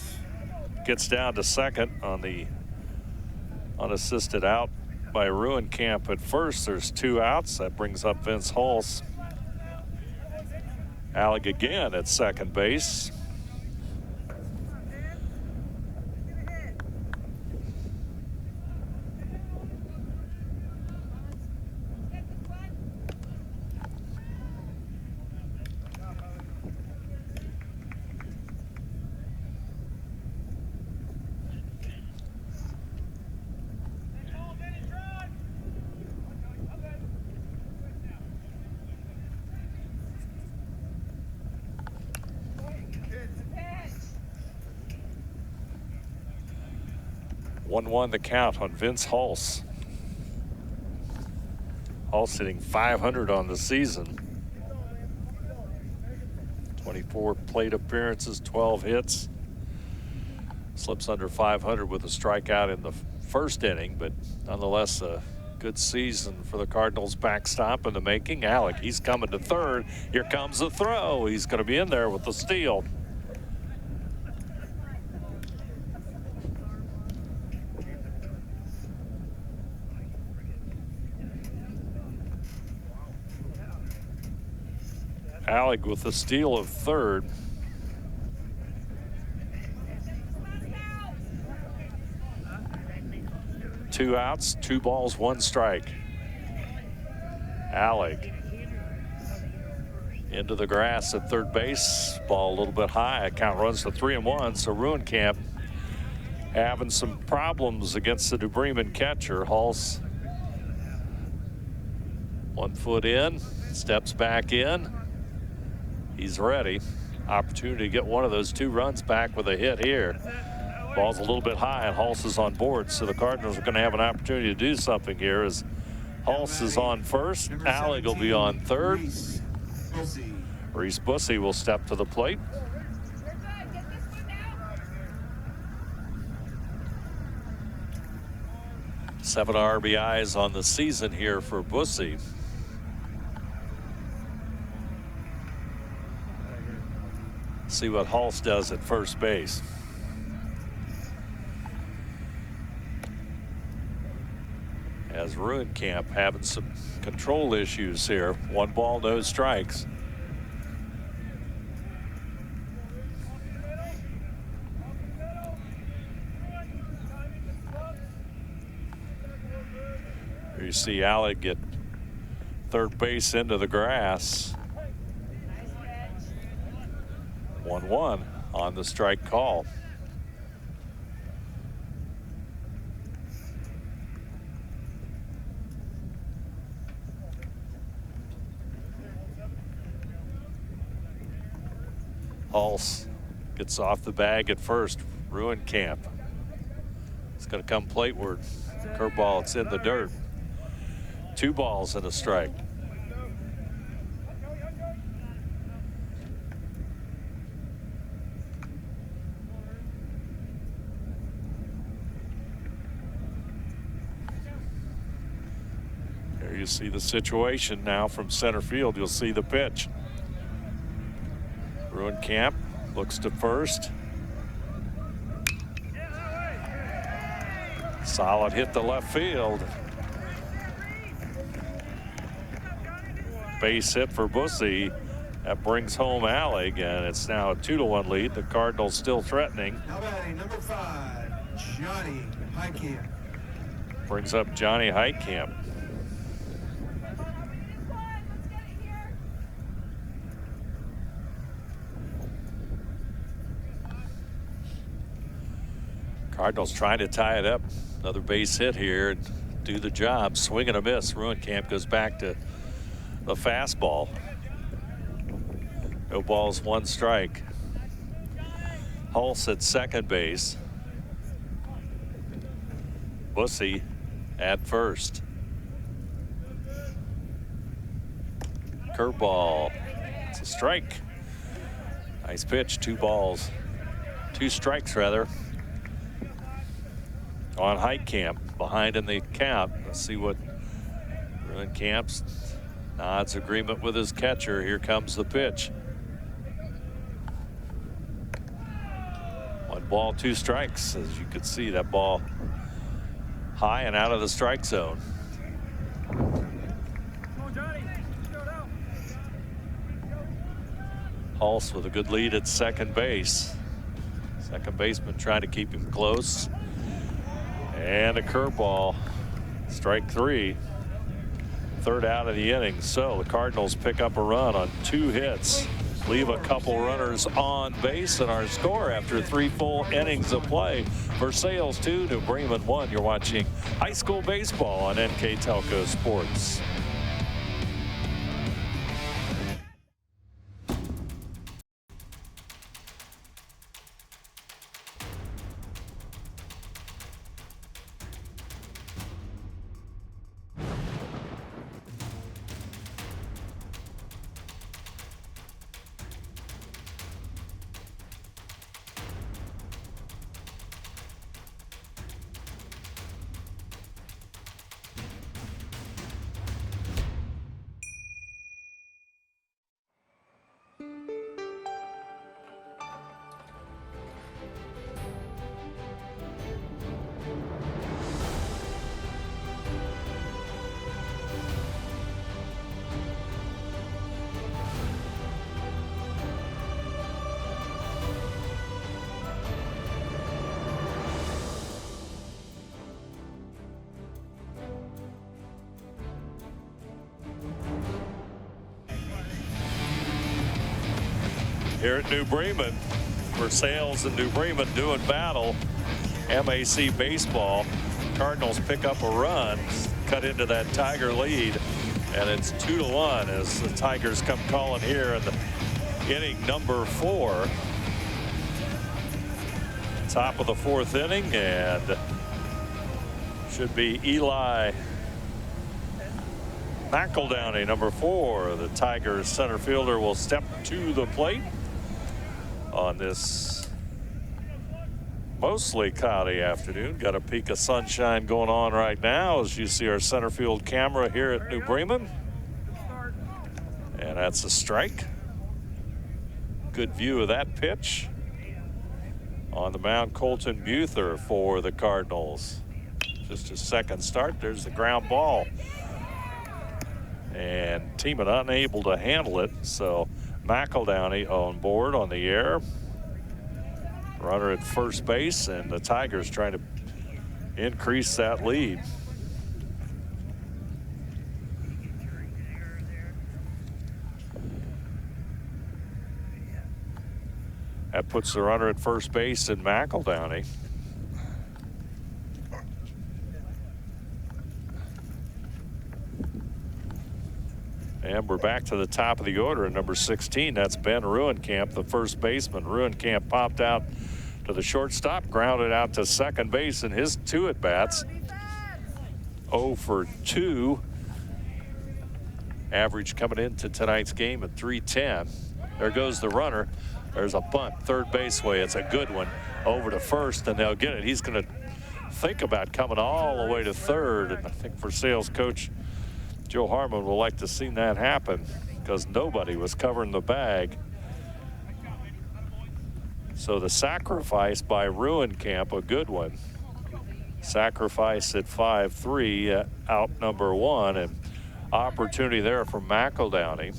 gets down to second on the unassisted out by Ruencamp at first. There's 2 outs. That brings up Vince Hulse. Alec again at second base. One the count on Vince Hulse. Hulse hitting .500 on the season. 24 plate appearances, 12 hits. Slips under .500 with a strikeout in the first inning, but nonetheless a good season for the Cardinals. Backstop in the making. Alec, he's coming to third. Here comes the throw. He's going to be in there with the steal. Alec with the steal of third. Two outs, 2 balls, 1 strike. Alec into the grass at third base. Ball a little bit high. Count runs to 3-1. So Ruenkamp having some problems against the New Bremen catcher. Hulse 1 foot in, steps back in. He's ready. Opportunity to get one of those 2 runs back with a hit here. Ball's a little bit high and Hulse is on board, so the Cardinals are going to have an opportunity to do something here as Hulse is on first. Alec will be on third. Reese Bussey will step to the plate. Seven RBIs on the season here for Bussey. See what Hulse does at first base. As Ruenkamp having some control issues here. 1 ball, no strikes. You see Alec get third base into the grass. 1-1 on the strike call. Hulse gets off the bag at first. Ruenkamp. It's going to come plateward. Curveball, it's in the dirt. 2 balls and a strike. There you see the situation now from center field. You'll see the pitch. Ruenkamp looks to first. Solid hit to left field. Base hit for Bussey. That brings home Alec, and it's now a 2-1 lead. The Cardinals still threatening. Now batting number 5, Johnny Heitkamp. Brings up Johnny Heitkamp. Cardinals trying to tie it up. Another base hit here and do the job. Swing and a miss. Ruenkamp goes back to the fastball. No balls, 1 strike. Hulse at second base. Bussey at first. Curveball. It's a strike. Nice pitch. 2 balls. 2 strikes rather. On Heitkamp, behind in the count. Let's see what Ruenkamp nods agreement with his catcher. Here comes the pitch. 1 ball, 2 strikes. As you can see, that ball high and out of the strike zone. Hulse with a good lead at second base. Second baseman trying to keep him close. And a curveball, strike 3. 3rd out of the inning. So the Cardinals pick up a run on 2 hits, leave a couple runners on base, and our score after 3 full innings of play. Versailles 2 to Bremen 1. You're watching high school baseball on NKTelco Sports. here at New Bremen. Versailles and New Bremen doing battle. MAC baseball. Cardinals pick up a run, cut into that Tiger lead, and it's 2-1 as the Tigers come calling here in the inning number 4. Top of the 4th inning, and should be Eli McEldowney, number 4. The Tigers center fielder will step to the plate on this mostly cloudy afternoon. Got a peak of sunshine going on right now as you see our center field camera here at New Bremen. And that's a strike. Good view of that pitch. On the mound, Colton Buther for the Cardinals. Just a second start. There's the ground ball. And Teeman unable to handle it, so McEldowney on board on the air. Runner at first base, and the Tigers trying to increase that lead. That puts the runner at first base in McEldowney. And we're back to the top of the order at number 16. That's Ben Ruenkamp, the first baseman. Ruenkamp popped out to the shortstop, grounded out to second base in his 2 at-bats. 0 for 2. Average coming into tonight's game at .310. There goes the runner. There's a bunt third base way. It's a good one over to first, and they'll get it. He's going to think about coming all the way to third, and I think Versailles coach Joe Harmon will like to see that happen because nobody was covering the bag. So the sacrifice by Ruenkamp, a good one. Sacrifice at 5-3, out number 1, and opportunity there for McEldowney.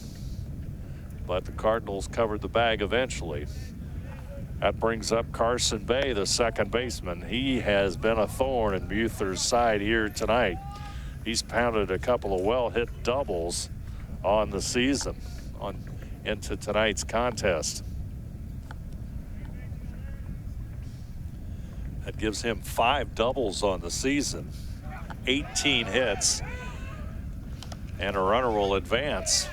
But the Cardinals covered the bag eventually. That brings up Carson Bay, the second baseman. He has been a thorn in Buther's side here tonight. He's pounded a couple of well-hit doubles on the season into tonight's contest. That gives him 5 doubles on the season, 18 hits, and a runner will advance.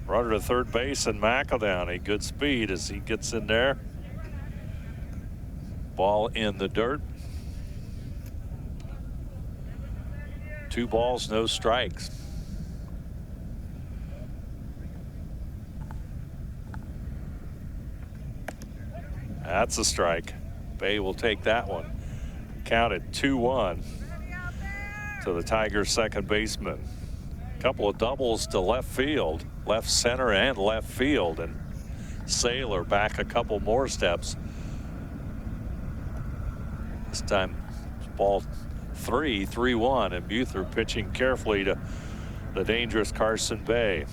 Runner to third base and McEldowney, good speed as he gets in there. Ball in the dirt. 2 balls, no strikes. That's a strike. Bay will take that one. Counted 2-1 to the Tigers' second baseman. A couple of doubles to left field, left center and left field, and Saylor back a couple more steps. This time ball 3-1, and Buther pitching carefully to the dangerous Carson Bay.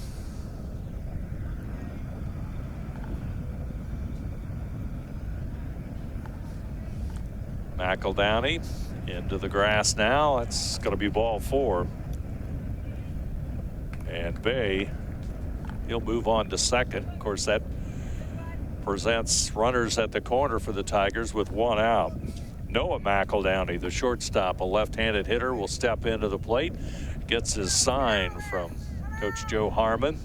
McEldowney into the grass now. That's going to be ball 4. And Bay, he'll move on to second. Of course, that presents runners at the corner for the Tigers with 1 out. Noah McEldowney, the shortstop, a left-handed hitter, will step into the plate. Gets his sign from Coach Joe Harmon.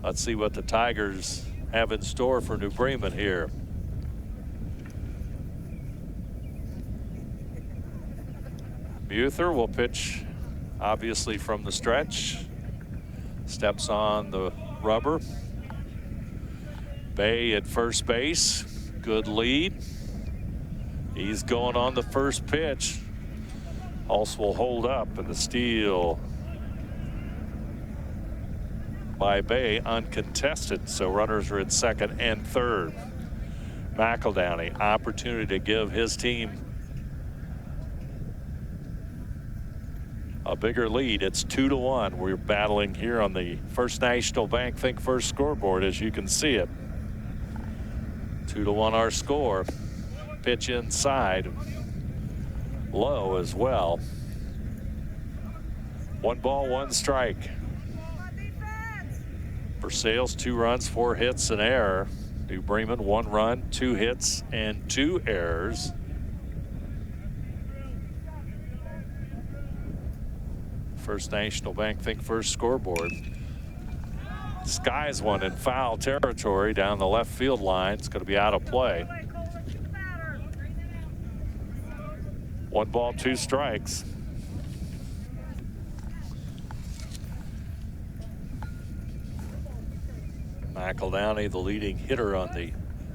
Let's see what the Tigers have in store for New Bremen here. Buther will pitch, obviously, from the stretch. Steps on the rubber. Bay at first base. Good lead. He's going on the first pitch. Hulse will hold up, and the steal by Bay uncontested. So runners are at second and third. McEldowney, opportunity to give his team a bigger lead. It's 2-1. We're battling here on the First National Bank Think First scoreboard, as you can see it. 2-1 our score. Pitch inside, low as well. 1 ball, 1 strike. Versailles, 2 runs, 4 hits, an error. New Bremen, 1 run, 2 hits, and 2 errors. First National Bank Think First scoreboard. Skies one in foul territory down the left field line. It's going to be out of play. 1 ball, 2 strikes. McEldowney, the leading hitter on the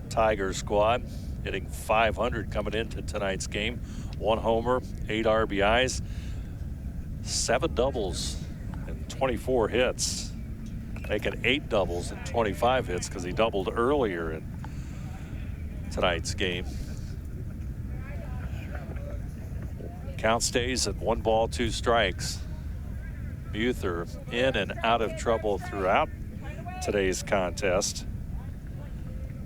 Tiger squad, hitting .500 coming into tonight's game. 1 homer, 8 RBIs, 7 doubles, and 24 hits. Making 8 doubles and 25 hits because he doubled earlier in tonight's game. Count stays at 1 ball, 2 strikes. Buther in and out of trouble throughout today's contest.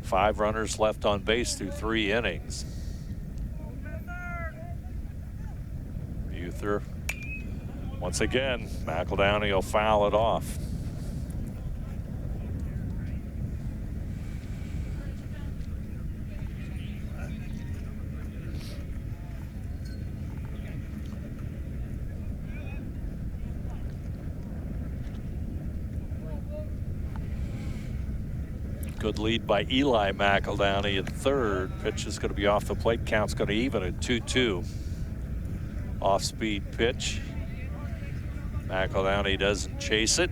5 runners left on base through 3 innings. Buther, once again, McEldowney will foul it off. Good lead by Eli McEldowney in third. Pitch is going to be off the plate. Count's going to even at 2-2. Off-speed pitch. McEldowney doesn't chase it.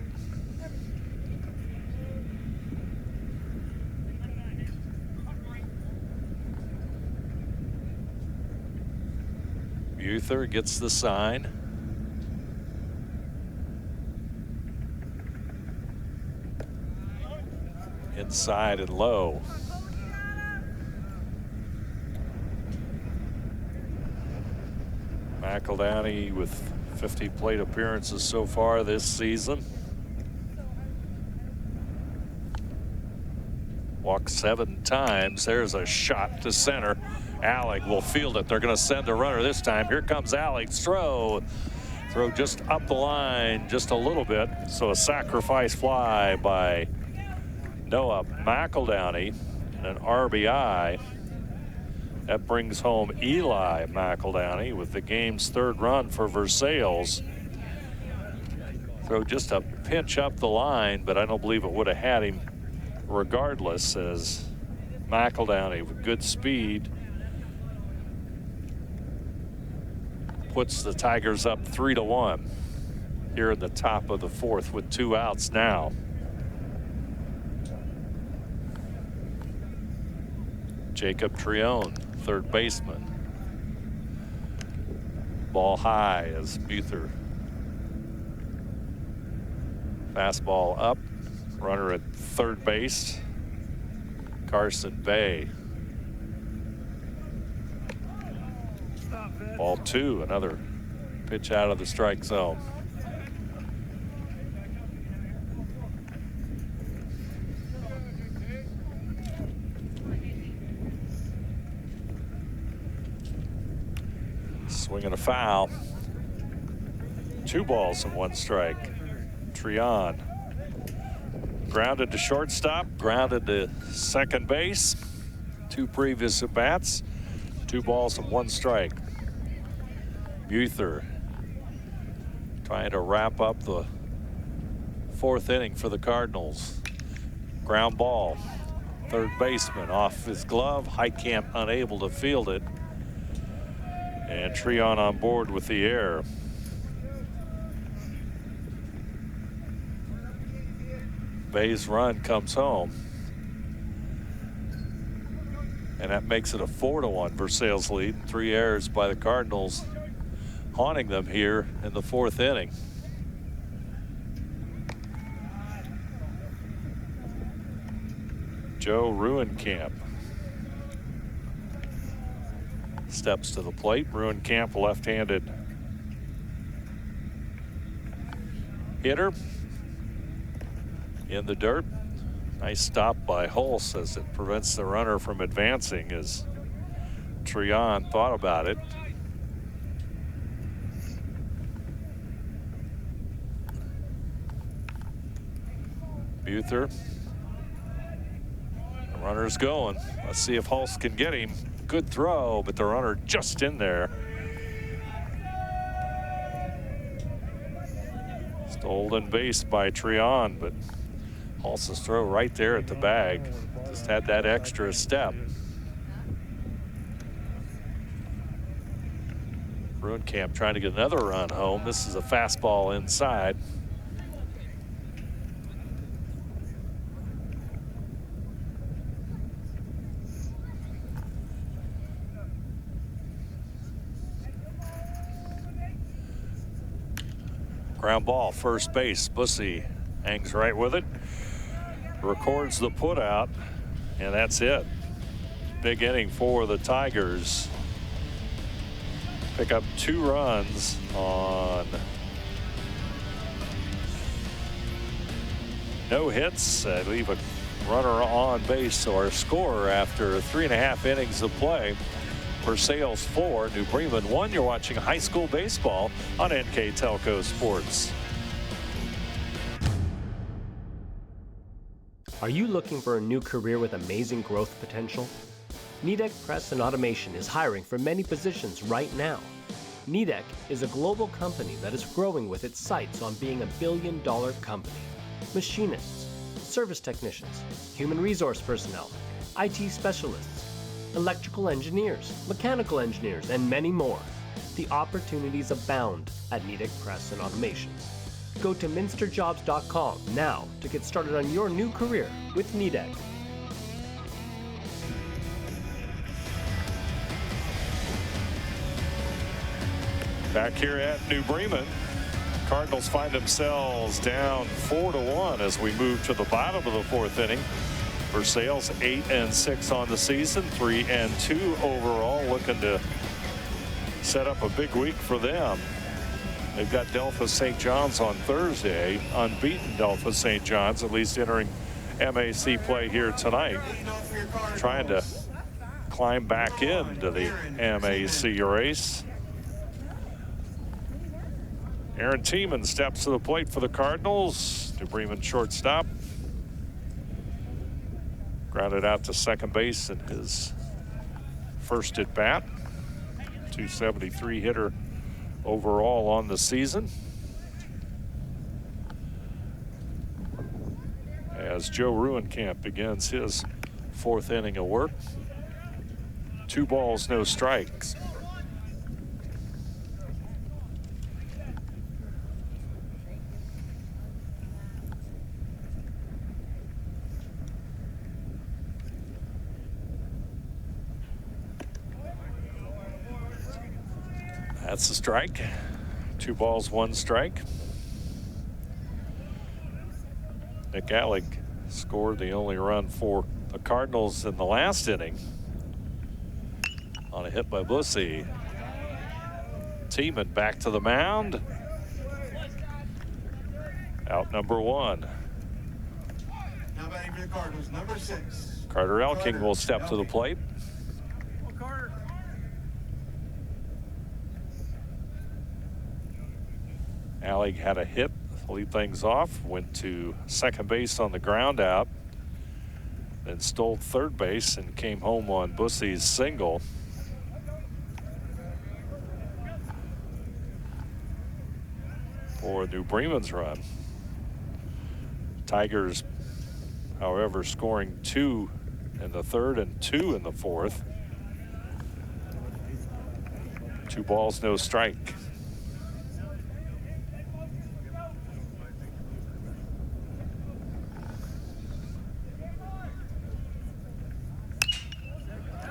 Buther gets the sign. Inside and low. McEldowney with 50 plate appearances so far this season. Walked 7 times. There's a shot to center. Alec will field it. They're going to send a runner this time. Here comes Alec's throw. Throw just up the line just a little bit. So a sacrifice fly by Noah McEldowney and an RBI. That brings home Eli McEldowney with the game's 3rd run for Versailles. Throw just a pinch up the line, but I don't believe it would have had him regardless, as McEldowney with good speed puts the Tigers up 3-1 here in the top of the 4th with 2 outs now. Jacob Trione, 3rd baseman. Ball high as Buther. Fastball up. Runner at 3rd base. Carson Bay. Ball 2, another pitch out of the strike zone. Swinging a foul. 2 balls and 1 strike. Trion grounded to shortstop, grounded to second base. 2 previous at bats. 2 balls and 1 strike. Buther trying to wrap up the 4th inning for the Cardinals. Ground ball. 3rd baseman off his glove. Heitkamp unable to field it. And Trion on board with the error. Bay's run comes home. And that makes it a 4-1 Versailles lead. 3 errors by the Cardinals haunting them here in the 4th inning. Joe Ruenkamp steps to the plate. Ruenkamp, left-handed hitter. In the dirt. Nice stop by Hulse as it prevents the runner from advancing as Trion thought about it. Buther. The runner's going. Let's see if Hulse can get him. Good throw, but the runner just in there. Stolen base by Treon, but Hulse's throw right there at the bag. Just had that extra step. Ruenkamp trying to get another run home. This is a fastball inside. Ground ball, first base. Bussey hangs right with it. Records the put out, and that's it. Big inning for the Tigers. Pick up 2 runs on no hits. Leave a runner on base, so our score after 3.5 innings of play. Versailles 4, New Bremen 1. You're watching high school baseball on NKTelco Sports. Are you looking for a new career with amazing growth potential? NKTelco Press and Automation is hiring for many positions right now. NKTelco is a global company that is growing with its sights on being a billion-dollar company. Machinists, service technicians, human resource personnel, IT specialists, electrical engineers, mechanical engineers, and many more. The opportunities abound at NKTelco Press and Automation. Go to minsterjobs.com now to get started on your new career with NKTelco. Back here at New Bremen, Cardinals find themselves down 4-1 as we move to the bottom of the 4th inning. Versailles 8-6 on the season, 3-2 overall, looking to set up a big week for them. They've got Delphos St. John's on Thursday, unbeaten Delphos St. John's, at least entering MAC play here tonight, trying to climb back into the MAC race. Aaron Tiemann steps to the plate for the Cardinals. New Bremen shortstop. Grounded out to second base in his first at bat. 273 hitter overall on the season. As Joe Ruenkamp begins his 4th inning of work. 2 balls, no strikes. That's a strike. 2 balls, 1 strike. Nick Allig scored the only run for the Cardinals in the last inning on a hit by Bussey. Tiemann back to the mound. Out number 1. Now batting for the Cardinals, number 6. Carter Elking will step to the plate. Allig had a hit to lead things off, went to second base on the ground out, then stole third base and came home on Bussey's single. For New Bremen's run. Tigers, however, scoring 2 in the 3rd and 2 in the 4th. 2 balls, no strike.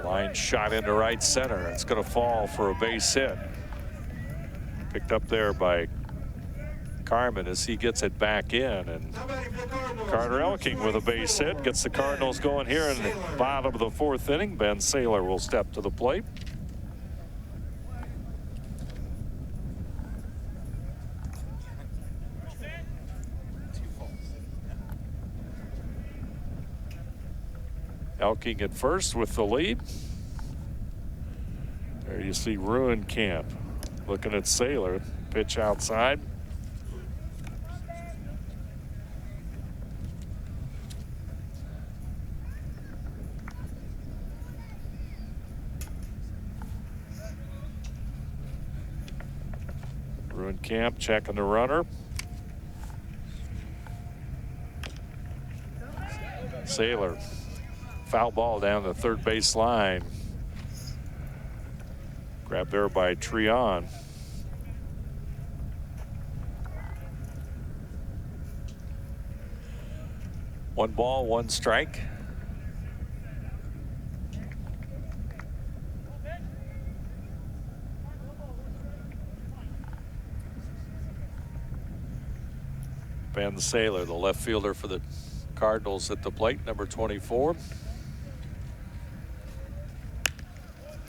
Line shot into right center. It's going to fall for a base hit. Picked up there by Carmen as he gets it back in. And Carter Elking with a base hit gets the Cardinals going here in the bottom of the 4th inning. Ben Saylor will step to the plate. Elking at first with the lead. There you see Ruenkamp looking at Saylor. Pitch outside. Camp checking the runner. Sailor, foul ball down the third base line. Grabbed there by Treon. One ball, one strike. Ben Sailor, the left fielder for the Cardinals at the plate, number 24.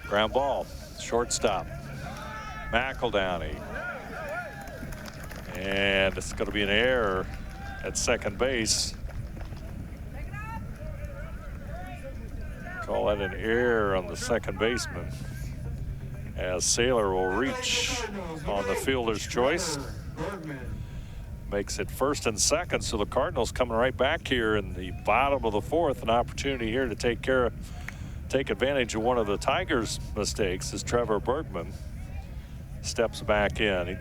Ground ball, shortstop, McEldowney. And it's going to be an error at second base. Call that an error on the second baseman, as Sailor will reach on the fielder's choice. Makes it first and second, so the Cardinals coming right back here in the bottom of the fourth. An opportunity here to take advantage of one of the Tigers' mistakes as Trevor Bergman steps back in. He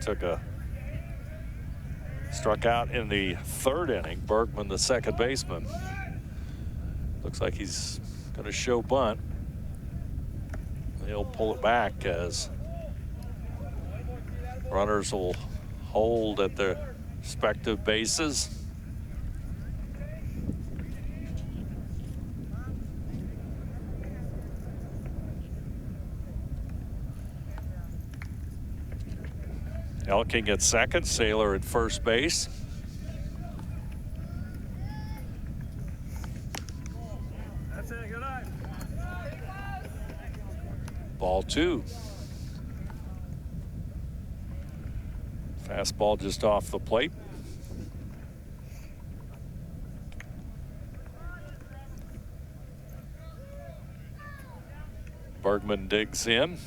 struck out in the third inning. Bergman, the second baseman. Looks like he's going to show bunt. He'll pull it back as runners will hold at their respective bases. Elking at second, Sailor at first base. Ball two. Fastball just off the plate. Bergman digs in.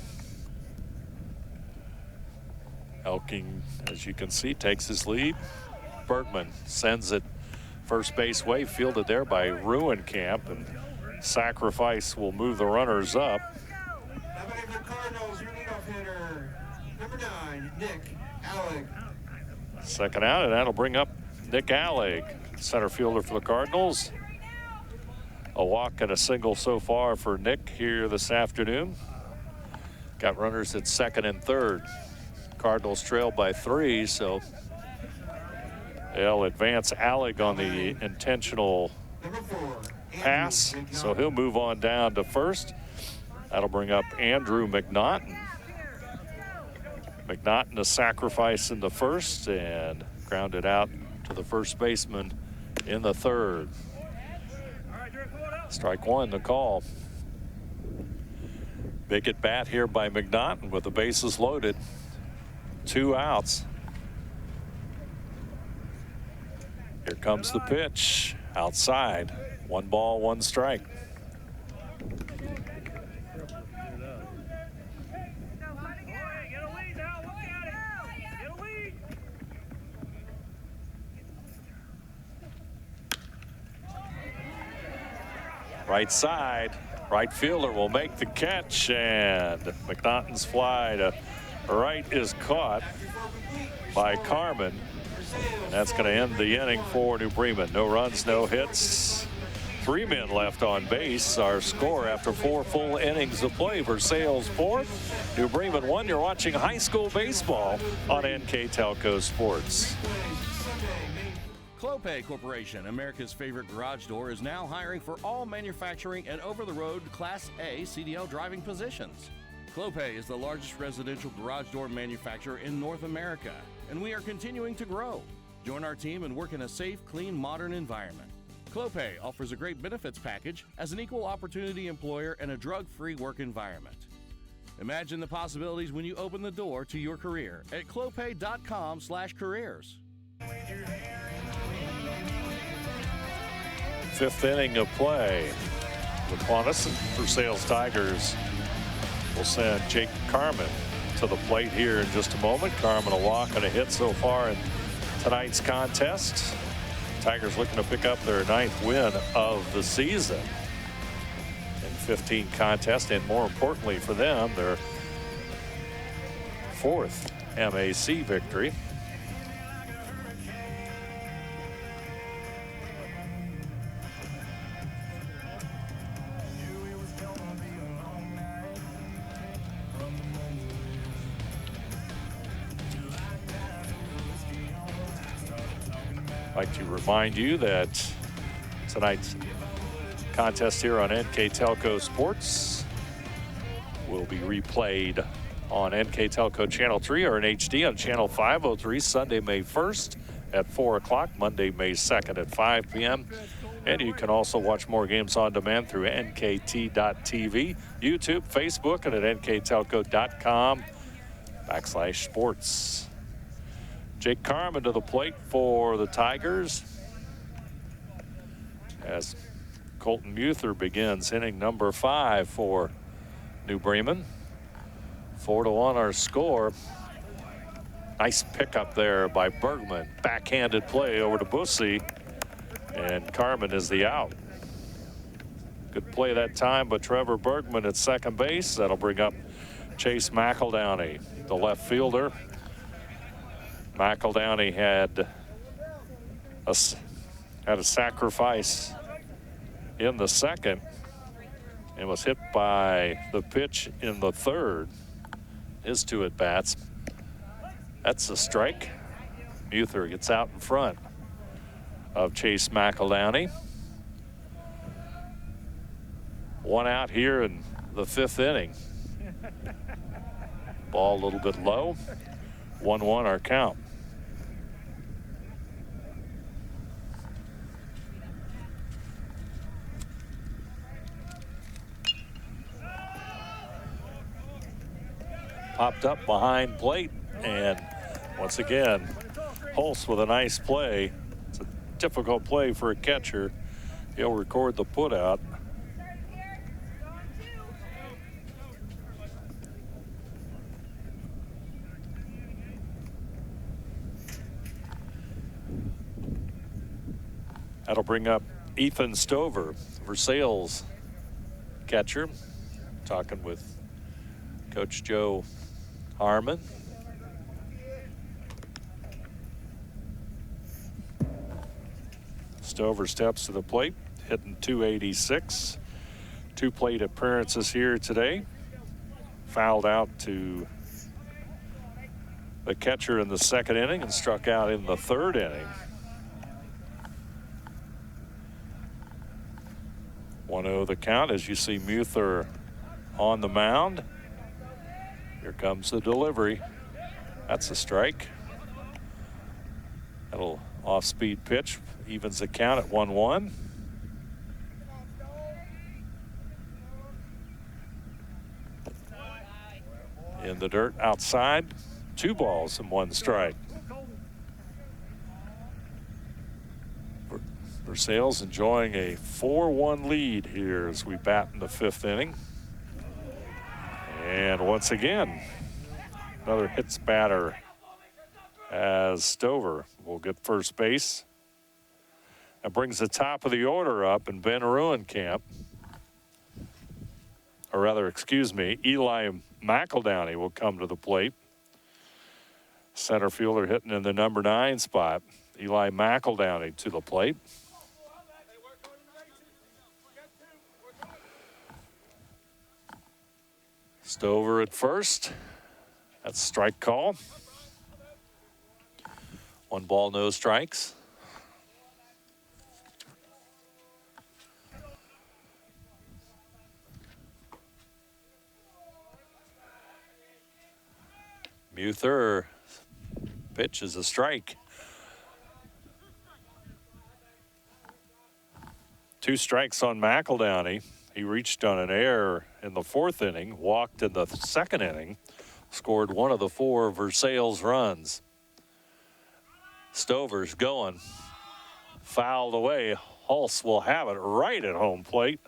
Elking, as you can see, takes his lead. Bergman sends it first base way, fielded there by Ruenkamp, and sacrifice will move the runners up. The Cardinals, your leadoff hitter, number 9, Nick Alec. Second out, and that'll bring up Nick Alec, center fielder for the Cardinals. A walk and a single so far for Nick here this afternoon. Got runners at second and third. Cardinals trail by 3, so they'll advance Alec on the intentional pass, so he'll move on down to first. That'll bring up Andrew McNaughton. McNaughton a sacrifice in the first and grounded out to the first baseman in the third. Strike one, the call. Big at bat here by McNaughton with the bases loaded. 2 outs. Here comes the pitch outside. 1 ball, 1 strike. Right side, right fielder will make the catch, and McNaughton's fly to right is caught by Carmen. And that's going to end the inning for New Bremen. No runs, no hits. 3 men left on base. Our score after 4 full innings of play. Versailles 4, New Bremen 1. You're watching high school baseball on NKTelco Sports. Clopay Corporation, America's favorite garage door, is now hiring for all manufacturing and over-the-road Class A CDL driving positions. Clopay is the largest residential garage door manufacturer in North America, and we are continuing to grow. Join our team and work in a safe, clean, modern environment. Clopay offers a great benefits package as an equal opportunity employer and a drug-free work environment. Imagine the possibilities when you open the door to your career at clopay.com/careers. 5th inning of play. Reconnaissance Versailles Tigers will send Jake Carmen to the plate here in just a moment. Carmen a walk and a hit so far in tonight's contest. Tigers looking to pick up their 9th win of the season in 15 contests, and more importantly for them, their 4th MAC victory. I'd like to remind you that tonight's contest here on NKTelco Sports will be replayed on NKTelco Channel 3 or in HD on Channel 503 Sunday, May 1st at 4 o'clock, Monday, May 2nd at 5 p.m. And you can also watch more games on demand through NKT.TV, YouTube, Facebook, and at NKTelco.com/sports. Jake Carmen to the plate for the Tigers as Colton Muther begins inning number 5 for New Bremen. 4-1 our score. Nice pickup there by Bergman. Backhanded play over to Bussey, and Carmen is the out. Good play that time, but Trevor Bergman at second base. That'll bring up Chase McEldowney, the left fielder. McEldowney had a sacrifice in the second and was hit by the pitch in the third. His 2 at-bats. That's a strike. Muther gets out in front of Chase McEldowney. 1 out here in the 5th inning. Ball a little bit low. 1-1 our count. Popped up behind plate, and once again, Holst with a nice play. It's a difficult play for a catcher. He'll record the putout. That'll bring up Ethan Stover, Versailles catcher, talking with Coach Joe Harmon. Stover steps to the plate, hitting .286. 2 plate appearances here today. Fouled out to the catcher in the 2nd inning and struck out in the 3rd inning. 1-0 the count as you see Muther on the mound. Here comes the delivery. That's a strike. That'll off-speed pitch, evens the count at 1-1. In the dirt outside, 2 balls and 1 strike. Versailles enjoying a 4-1 lead here as we bat in the 5th inning. And once again, another hits batter as Stover will get first base. That brings the top of the order up, and Ben Ruenkamp, or rather, excuse me, Eli McEldowney will come to the plate. Center fielder hitting in the number 9 spot. Eli McEldowney to the plate. Stover at first. That's strike call. 1 ball, no strikes. Muther pitch is a strike. 2 strikes on McEldowney. He reached on an error in the 4th inning, walked in the 2nd inning, scored 1 of the 4 Versailles runs. Stover's going. Fouled away. Hulse will have it right at home plate.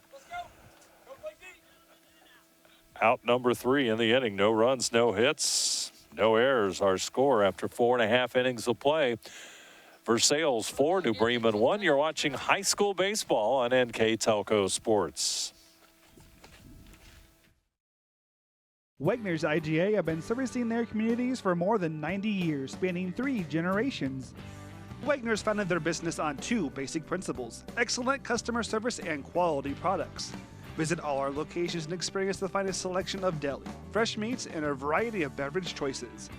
Out number 3 in the inning. No runs, no hits, no errors. Our score after 4.5 innings of play. Versailles 4, New Bremen 1. You're watching high school baseball on NKTelco Sports. Wegner's IGA have been servicing their communities for more than 90 years, spanning 3 generations. Wegner's founded their business on 2 basic principles: excellent customer service and quality products. Visit all our locations and experience the finest selection of deli, fresh meats, and a variety of beverage choices.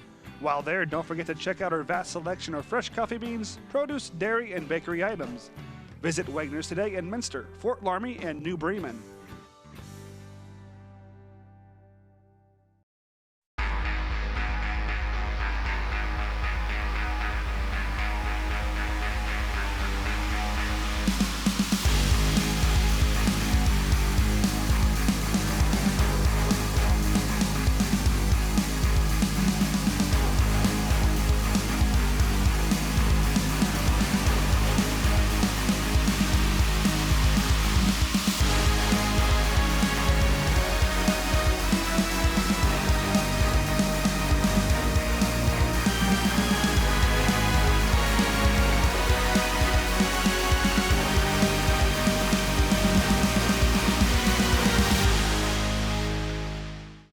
While there, don't forget to check out our vast selection of fresh coffee beans, produce, dairy, and bakery items. Visit Wegner's today in Minster, Fort Laramie, and New Bremen.